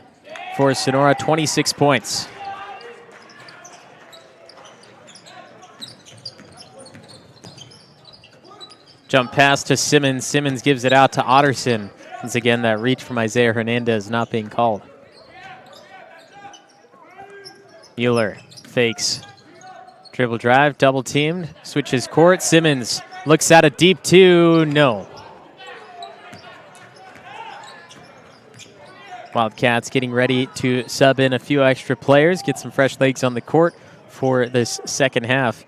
for Sonora, 26 points. Jump pass to Simmons. Simmons gives it out to Otterson. Once again, that reach from Isaiah Hernandez not being called. Mueller fakes. Dribble drive, double teamed, switches court. Simmons looks at a deep two, no. Wildcats getting ready to sub in a few extra players, get some fresh legs on the court for this second half.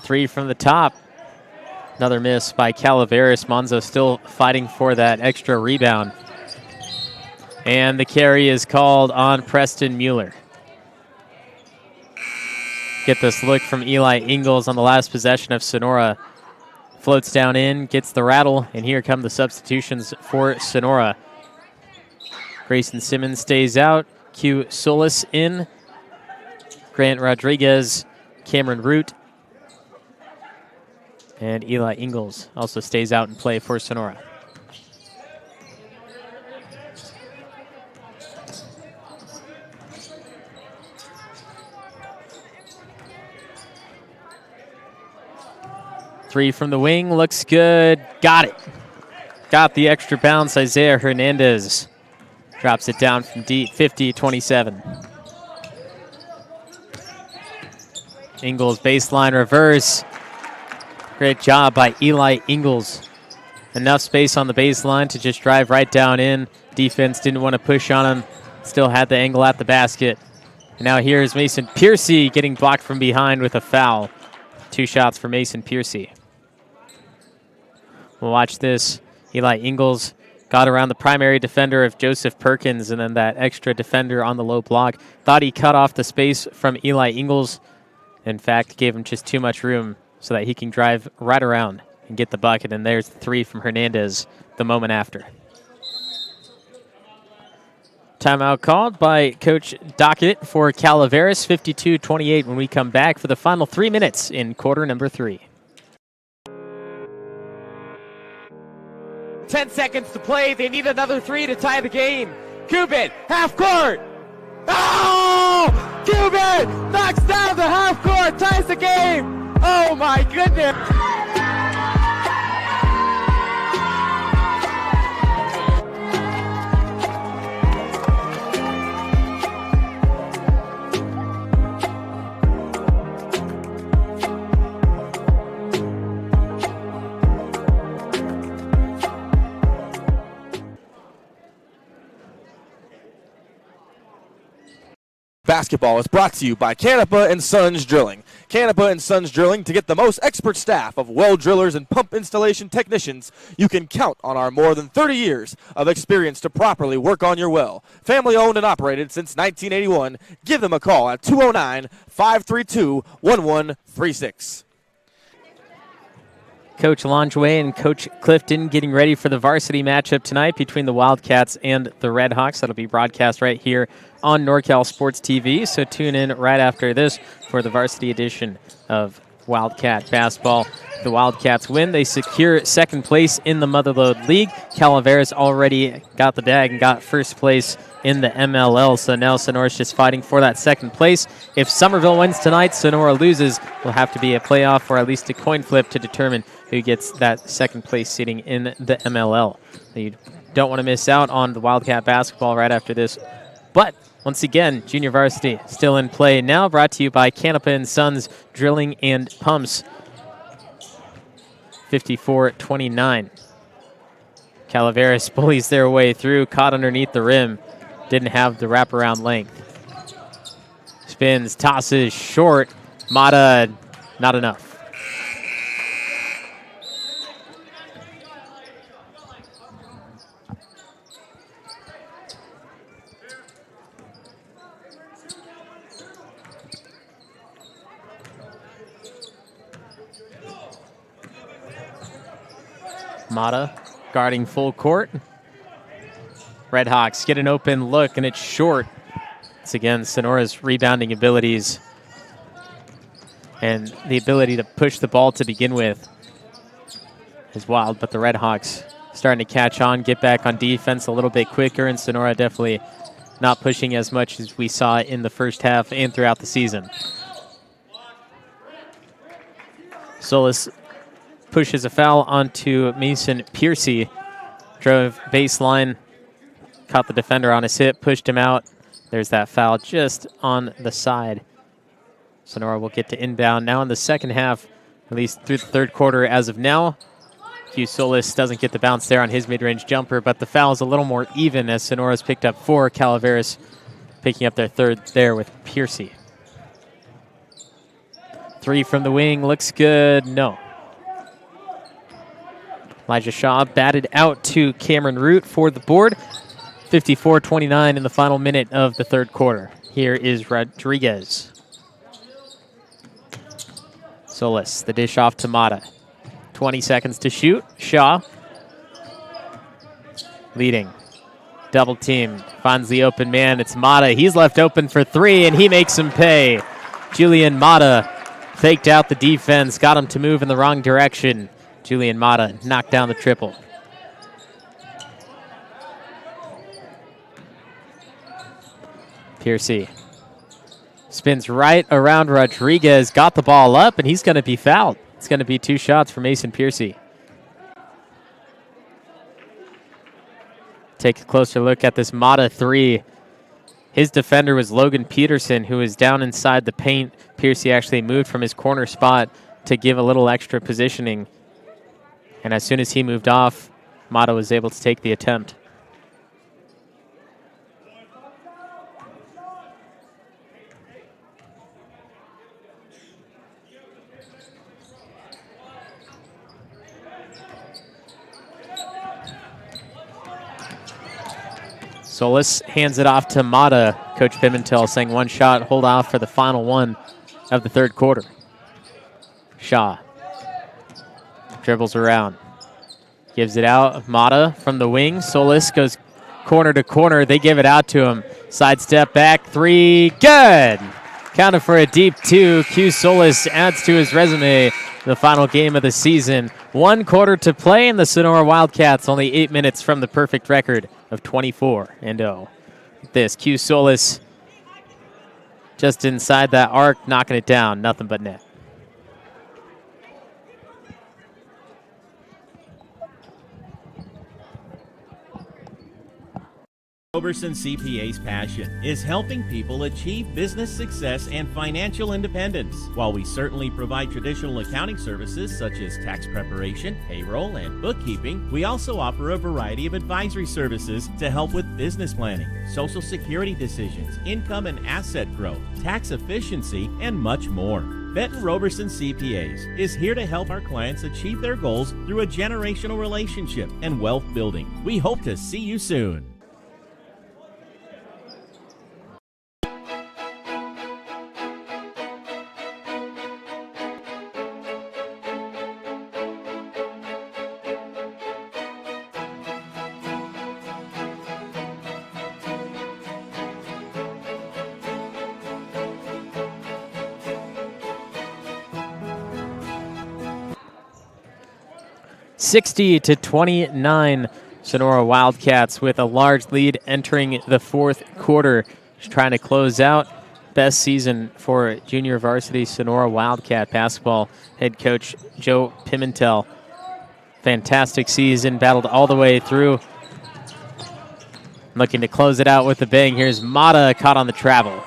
Three from the top. Another miss by Calaveras. Monzo still fighting for that extra rebound. And the carry is called on Preston Mueller. Get this look from Eli Ingles on the last possession of Sonora. Floats down in, gets the rattle, and here come the substitutions for Sonora. Grayson Simmons stays out. Q Solis in. Grant Rodriguez, Cameron Root, and Eli Ingles also stays out in play for Sonora. Three from the wing, looks good. Got it. Got the extra bounce. Isaiah Hernandez drops it down from deep, 50-27. Ingles baseline reverse. Great job by Eli Ingles. Enough space on the baseline to just drive right down in. Defense didn't want to push on him. Still had the angle at the basket. And now here's Mason Piercy getting blocked from behind with a foul. 2 shots for Mason Piercy. We'll watch this. Eli Ingles got around the primary defender of Joseph Perkins, and then that extra defender on the low block. Thought he cut off the space from Eli Ingles. In fact, gave him just too much room so that he can drive right around and get the bucket. And there's the 3 from Hernandez the moment after. Timeout called by Coach Dockett for Calaveras, 52-28 when we come back for the final 3 minutes in quarter number 3. 10 seconds to play. They need another 3 to tie the game. Cuban, half court. Oh! Cuban knocks down the half court, ties the game. Oh my goodness. Basketball is brought to you by Canapa and Sons Drilling. Canapa and Sons Drilling, to get the most expert staff of well drillers and pump installation technicians, you can count on our more than 30 years of experience to properly work on your well. Family owned and operated since 1981. Give them a call at 209-532-1136. Coach Langeway and Coach Clifton getting ready for the varsity matchup tonight between the Wildcats and the Redhawks. That'll be broadcast right here on NorCal Sports TV, so tune in right after this for the varsity edition of Wildcat Basketball. The Wildcats win. They secure second place in the Motherlode League. Calaveras already got the bag and got first place in the MLL, so now Sonora's just fighting for that second place. If Somerville wins tonight, Sonora loses. Will have to be a playoff or at least a coin flip to determine who gets that second place seating in the MLL. You don't want to miss out on the Wildcat Basketball right after this. But once again, junior varsity still in play now, brought to you by Canapa and Sons Drilling and Pumps. 54-29. Calaveras bullies their way through, caught underneath the rim. Didn't have the wraparound length. spins, tosses short. Mata, not enough. Mata guarding full court. Redhawks get an open look, and it's short. It's again Sonora's rebounding abilities and the ability to push the ball to begin with is wild, but the Redhawks starting to catch on, get back on defense a little bit quicker, and Sonora definitely not pushing as much as we saw in the first half and throughout the season. Solis pushes a foul onto Mason Piercy. Drove baseline, caught the defender on his hip, pushed him out. There's that foul just on the side. Sonora will get to inbound now in the second half, at least through the third quarter as of now. Q Solis doesn't get the bounce there on his mid-range jumper, but the foul is a little more even as Sonora's picked up 4. Calaveras picking up their third there with Piercy. 3 from the wing, looks good, no. Elijah Shaw batted out to Cameron Root for the board. 54-29 in the final minute of the third quarter. Here is Rodriguez. Solis, the dish off to Mata. 20 seconds to shoot. Shaw leading. Double team. Finds the open man. It's Mata. He's left open for 3, and he makes him pay. Julian Mata faked out the defense, got him to move in the wrong direction. Julian Mata knocked down the triple. Piercy spins right around Rodriguez, got the ball up, and he's going to be fouled. It's going to be 2 shots for Mason Piercy. Take a closer look at this Mata 3. His defender was Logan Peterson, who was down inside the paint. Piercy actually moved from his corner spot to give a little extra positioning. And as soon as he moved off, Mata was able to take the attempt. Solis hands it off to Mata. Coach Pimentel saying 1 shot, hold off for the final 1 of the third quarter. Shaw dribbles around, gives it out. Mata from the wing. Solis goes corner to corner. They give it out to him. Side step back, 3, good. Counted for a deep 2. Q Solis adds to his resume the final game of the season. 1 quarter to play, and the Sonora Wildcats only 8 minutes from the perfect record of 24-0. This Q Solis just inside that arc, knocking it down. Nothing but net. Roberson CPA's passion is helping people achieve business success and financial independence. While we certainly provide traditional accounting services such as tax preparation, payroll, and bookkeeping, we also offer a variety of advisory services to help with business planning, social security decisions, income and asset growth, tax efficiency, and much more. Benton Roberson CPAs is here to help our clients achieve their goals through a generational relationship and wealth building. We hope to see you soon. (60-29), Sonora Wildcats with a large lead entering the fourth quarter. Just trying to close out. Best season for junior varsity Sonora Wildcat basketball head coach Joe Pimentel. Fantastic season, battled all the way through. Looking to close it out with a bang. Here's Mata caught on the travel.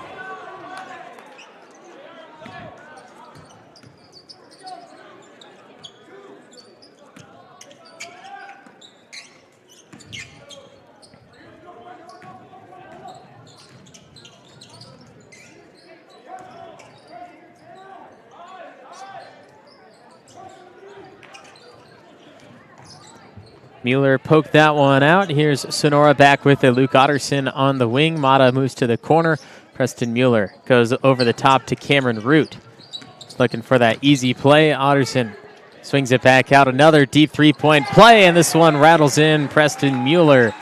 Mueller poked that one out. Here's Sonora back with it. Luke Otterson on the wing. Mata moves to the corner. Preston Mueller goes over the top to Cameron Root. Looking for that easy play. Otterson swings it back out. Another deep three-point play, and this one rattles in. Preston Mueller.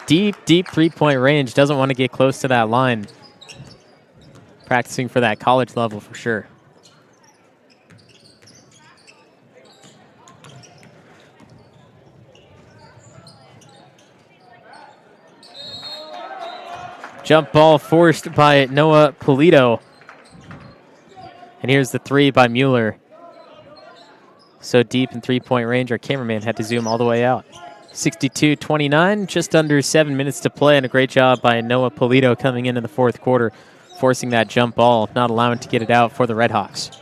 Deep three-point range. Doesn't want to get close to that line. Practicing for that college level for sure. Jump ball forced by Noah Polito. And here's the three by Mueller. So deep in three-point range, our cameraman had to zoom all the way out. 62-29, just under 7 minutes to play, and a great job by Noah Polito coming into the fourth quarter, forcing that jump ball, not allowing to get it out for the Redhawks.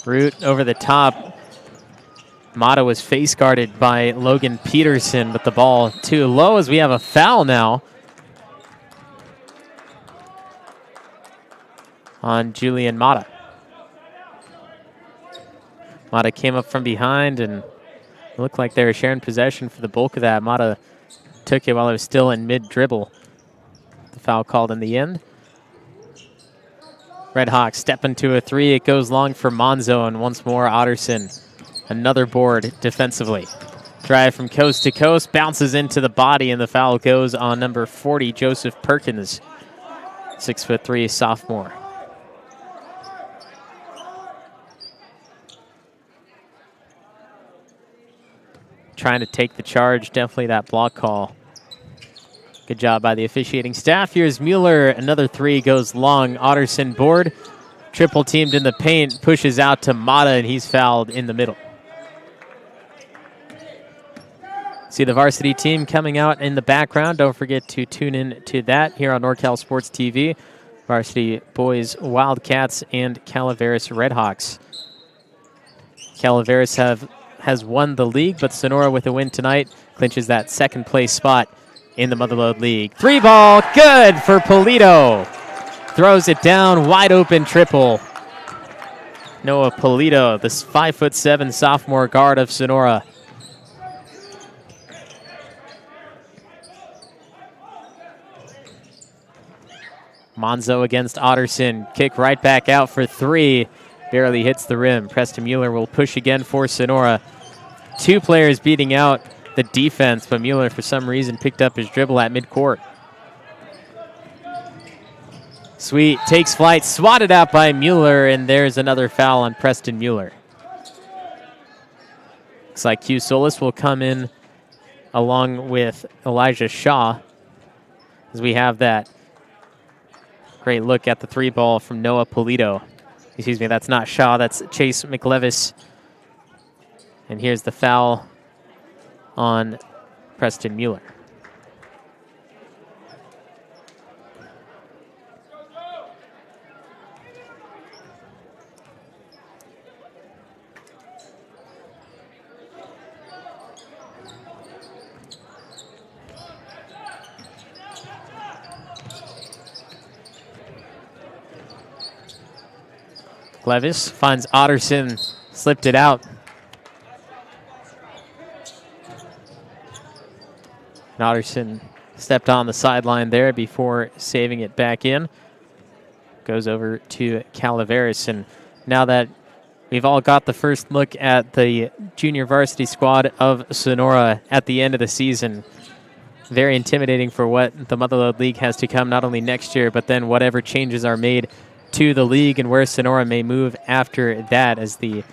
Root over the top. Mata was face guarded by Logan Peterson, but the ball too low as we have a foul now on Julian Mata. Mata came up from behind and it looked like they were sharing possession for the bulk of that. Mata took it while it was still in mid-dribble. The foul called in the end. Redhawks step into a three. It goes long for Monzo, and once more Otterson. Another board defensively. Drive from coast to coast, bounces into the body, and the foul goes on number 40, Joseph Perkins, 6'3" sophomore. Trying to take the charge, definitely that block call. Good job by the officiating staff. Here's Mueller, another three goes long. Otterson board, triple teamed in the paint, pushes out to Mata, and he's fouled in the middle. See the varsity team coming out in the background. Don't forget to tune in to that here on NorCal Sports TV. Varsity boys Wildcats and Calaveras Redhawks. Calaveras has won the league, but Sonora with a win tonight clinches that second place spot in the Motherlode League. Three ball, good for Polito. Throws it down, wide open triple. Noah Polito, this 5'7" sophomore guard of Sonora. Monzo against Otterson. Kick right back out for three. Barely hits the rim. Preston Mueller will push again for Sonora. Two players beating out the defense, but Mueller for some reason picked up his dribble at midcourt. Sweet takes flight, swatted out by Mueller, and there's another foul on Preston Mueller. Looks like Q Solis will come in along with Elijah Shaw as we have that great look at the three ball from Noah Polito. Excuse me, that's not Shaw, that's Chase McLevis. And here's the foul on Preston Mueller. Levis finds Otterson, slipped it out. And Otterson stepped on the sideline there before saving it back in. Goes over to Calaveras. And now that we've all got the first look at the junior varsity squad of Sonora at the end of the season, very intimidating for what the Motherlode League has to come, not only next year, but then whatever changes are made to the league and where Sonora may move after that as the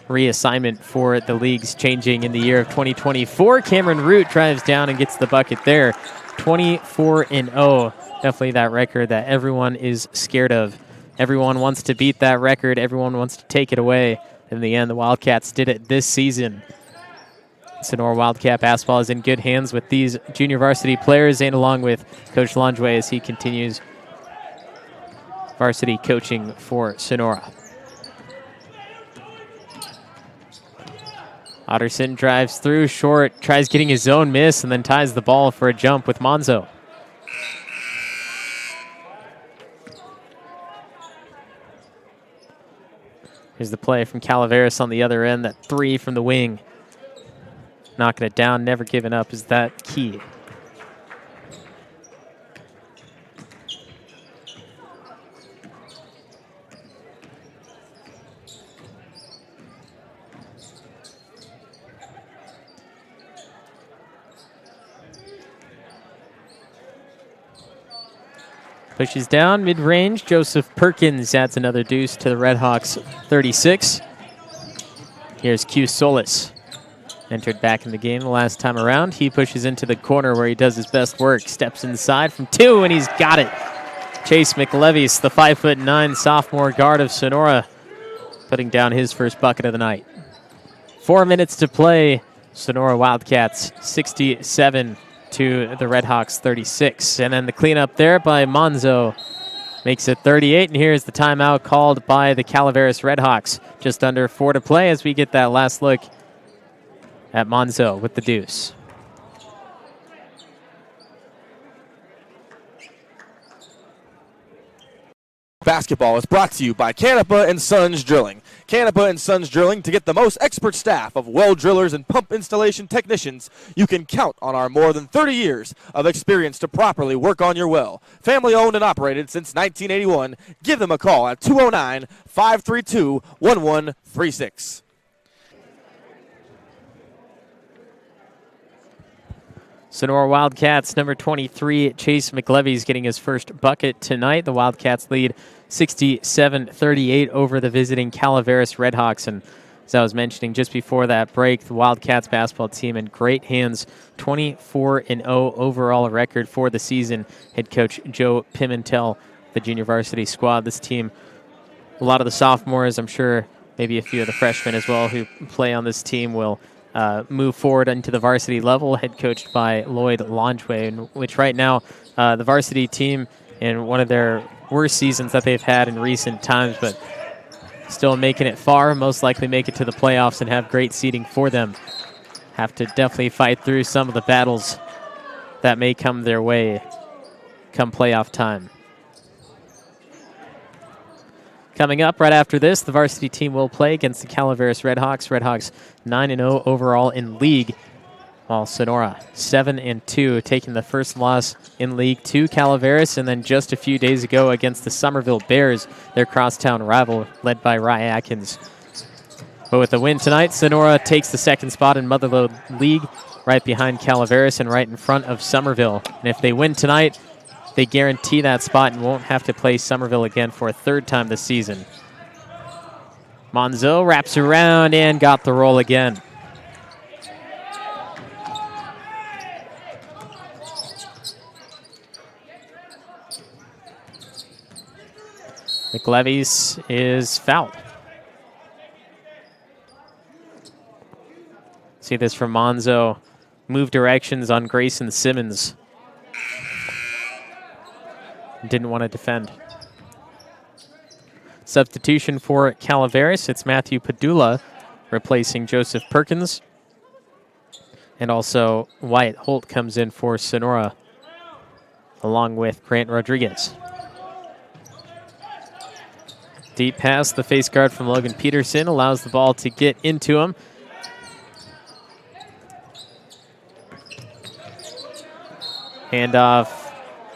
reassignment for the leagues changing in the year of 2024. Cameron Root drives down and gets the bucket there. 24-0. Definitely that record that everyone is scared of. Everyone wants to beat that record. Everyone wants to take it away. In the end, the Wildcats did it this season. Sonora Wildcat basketball is in good hands with these junior varsity players and along with Coach Langeway as he continues varsity coaching for Sonora. Otterson drives through short, tries getting his own miss, and then ties the ball for a jump with Monzo. Here's the play from Calaveras on the other end. That three from the wing. Knocking it down, never giving up is that key. Pushes down, mid-range. Joseph Perkins adds another deuce to the Redhawks 36. Here's Q Solis. Entered back in the game the last time around. He pushes into the corner where he does his best work. Steps inside from two, and he's got it. Chase McLevies, the 5'9" sophomore guard of Sonora, putting down his first bucket of the night. 4 minutes to play. Sonora Wildcats 67 to the Redhawks 36. And then the cleanup there by Monzo makes it 38. And here's the timeout called by the Calaveras Redhawks. Just under 4 to play as we get that last look at Monzo with the deuce. Basketball is brought to you by Canepa and Sons Drilling. Canepa and Sons Drilling, to get the most expert staff of well drillers and pump installation technicians, you can count on our more than 30 years of experience to properly work on your well. Family owned and operated since 1981. Give them a call at 209-532-1136. Sonora Wildcats, number 23, Chase McLevies getting his first bucket tonight. The Wildcats lead 67-38 over the visiting Calaveras Redhawks. And as I was mentioning just before that break, the Wildcats basketball team in great hands, 24-0 overall record for the season. Head coach Joe Pimentel, the junior varsity squad. This team, a lot of the sophomores, I'm sure maybe a few of the freshmen as well who play on this team will move forward into the varsity level, head coached by Lloyd Longway, in which right now the varsity team in one of their worst seasons that they've had in recent times, but still making it far, most likely make it to the playoffs and have great seeding for them. Have to definitely fight through some of the battles that may come their way come playoff time. Coming up right after this, the varsity team will play against the Calaveras Redhawks. Redhawks 9-0 overall in league, while Sonora 7-2, taking the first loss in league to Calaveras, and then just a few days ago against the Somerville Bears, their crosstown rival, led by Rye Atkins. But with the win tonight, Sonora takes the second spot in Motherlode League, right behind Calaveras and right in front of Somerville. And if they win tonight, they guarantee that spot and won't have to play Somerville again for a third time this season. Monzo wraps around and got the roll again. McLevies is fouled. See this from Monzo. Move directions on Grayson Simmons. Didn't want to defend. Substitution for Calaveras. It's Matthew Padula replacing Joseph Perkins. And also Wyatt Holt comes in for Sonora along with Grant Rodriguez. Deep pass, the face guard from Logan Peterson allows the ball to get into him. Handoff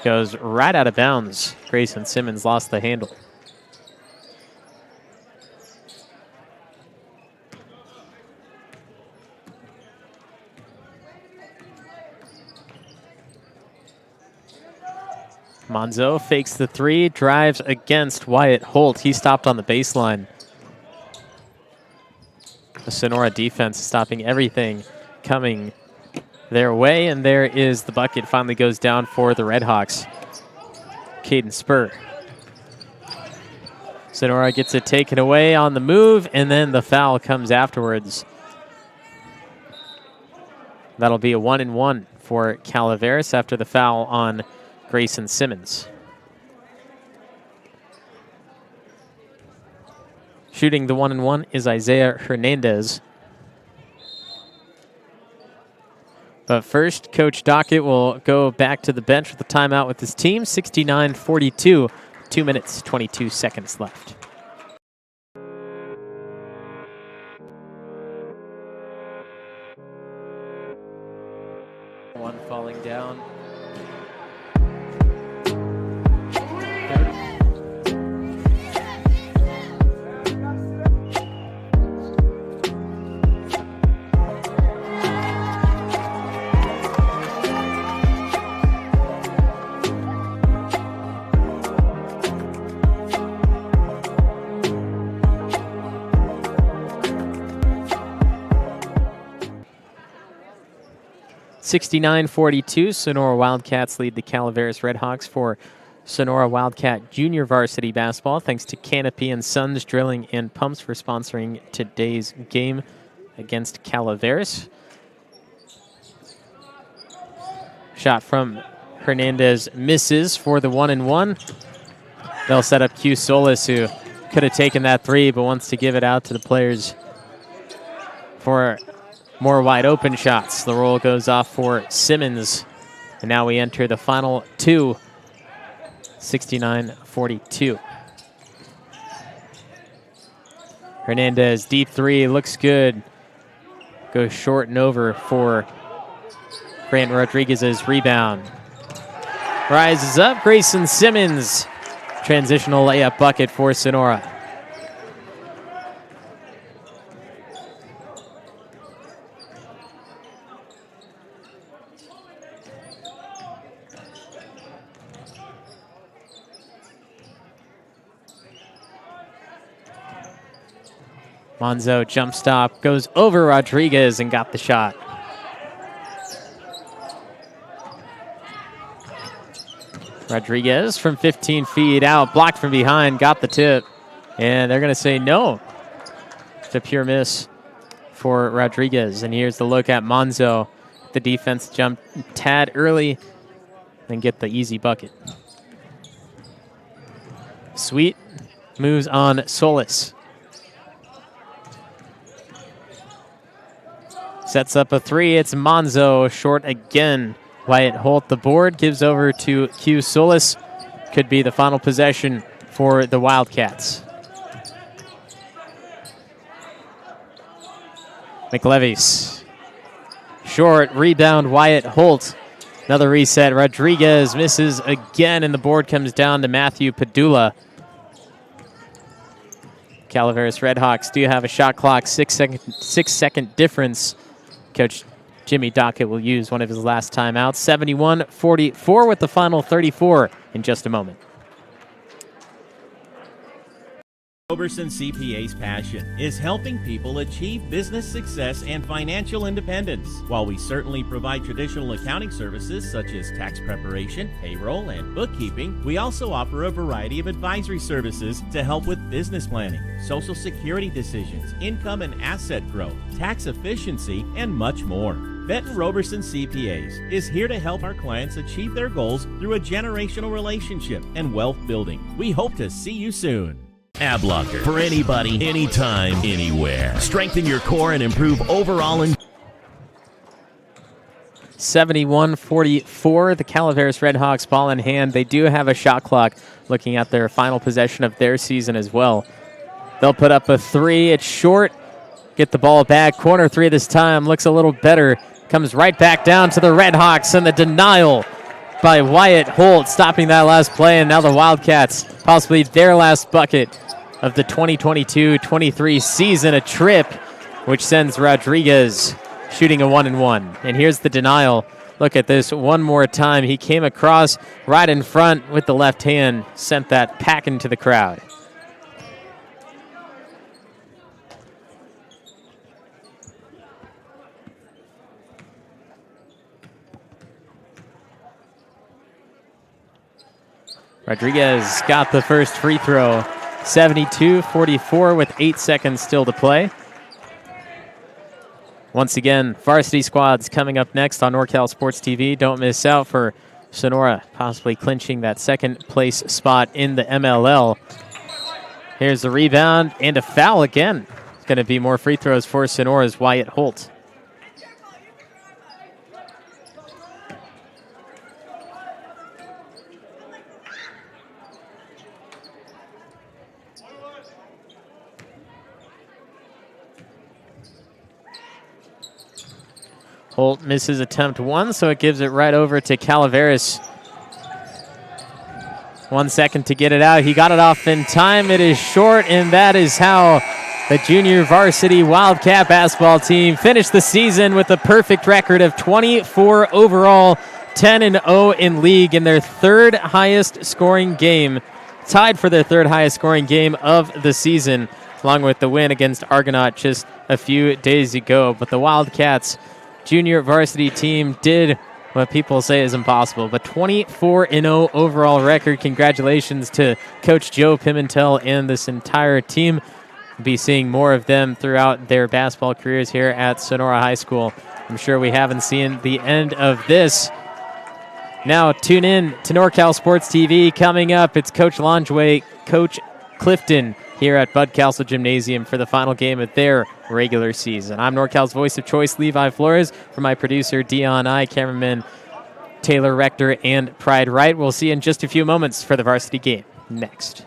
goes right out of bounds. Grayson Simmons lost the handle. Monzo fakes the three, drives against Wyatt Holt. He stopped on the baseline. The Sonora defense stopping everything coming their way, and there is the bucket. Finally goes down for the Redhawks. Caden Spur. Sonora gets it taken away on the move, and then the foul comes afterwards. That'll be a 1-and-1 for Calaveras after the foul on Grayson Simmons. Shooting the 1-and-1 is Isaiah Hernandez. But first, Coach Dockett will go back to the bench with the timeout with his team. 69-42, 2 minutes, 22 seconds left. 69-42, Sonora Wildcats lead the Calaveras Redhawks for Sonora Wildcat Junior Varsity Basketball. Thanks to Canopy and Sons Drilling and Pumps for sponsoring today's game against Calaveras. Shot from Hernandez misses for the 1-and-1. They'll set up Q Solis, who could have taken that three, but wants to give it out to the players for more wide open shots. The roll goes off for Simmons. And now we enter the final two, 69-42. Hernandez, deep three, looks good. Goes short and over for Grant Rodriguez's rebound. Rises up, Grayson Simmons. Transitional layup bucket for Sonora. Monzo jump stop, goes over Rodriguez and got the shot. Rodriguez from 15 feet out, blocked from behind, got the tip. And they're going to say no. It's a pure miss for Rodriguez. And here's the look at Monzo. The defense jump tad early and get the easy bucket. Sweet moves on Solis. Sets up a three. It's Monzo, short again. Wyatt Holt, the board, gives over to Q Solis. Could be the final possession for the Wildcats. McLevis. Short rebound, Wyatt Holt. Another reset. Rodriguez misses again, and the board comes down to Matthew Padula. Calaveras Redhawks do have a shot clock, 6-second difference. Coach Jimmy Dockett will use one of his last timeouts. 71-44 with the final 34 in just a moment. Roberson CPA's passion is helping people achieve business success and financial independence. While we certainly provide traditional accounting services such as tax preparation, payroll, and bookkeeping, we also offer a variety of advisory services to help with business planning, social security decisions, income and asset growth, tax efficiency, and much more. Benton Roberson CPAs is here to help our clients achieve their goals through a generational relationship and wealth building. We hope to see you soon. Ab Locker, for anybody, anytime, anywhere. Strengthen your core and improve overall. 71-44, the Calaveras Redhawks ball in hand. They do have a shot clock, looking at their final possession of their season as well. They'll put up a three. It's short. Get the ball back. Corner three this time. Looks a little better. Comes right back down to the Redhawks, and the denial by Wyatt Holt, stopping that last play, and now the Wildcats, possibly their last bucket of the 2022-23 season, a trip, which sends Rodriguez shooting a 1-and-1. And here's the denial. Look at this one more time. He came across right in front with the left hand, sent that packing to the crowd. Rodriguez got the first free throw. 72-44 with 8 seconds still to play. Once again, varsity squads coming up next on NorCal Sports TV. Don't miss out for Sonora possibly clinching that second place spot in the MLL. Here's the rebound and a foul again. It's going to be more free throws for Sonora's Wyatt Holt. Holt misses attempt one, so it gives it right over to Calaveras. 1 second to get it out. He got it off in time. It is short, and that is how the junior varsity Wildcat basketball team finished the season with a perfect record of 24 overall, 10-0 in league in their third highest scoring game, tied for their third highest scoring game of the season, along with the win against Argonaut just a few days ago. But the Wildcats junior varsity team did what people say is impossible, but 24-0 overall record. Congratulations to Coach Joe Pimentel and this entire team. We'll be seeing more of them throughout their basketball careers here at Sonora High School. I'm sure we haven't seen the end of this. Now tune in to NorCal Sports TV. Coming up, it's Coach Longway, Coach Clifton here at Bud Castle Gymnasium for the final game of their regular season. I'm NorCal's voice of choice, Levi Flores, for my producer, Dion I, cameraman Taylor Rector, and Pride Wright. We'll see you in just a few moments for the varsity game. Next.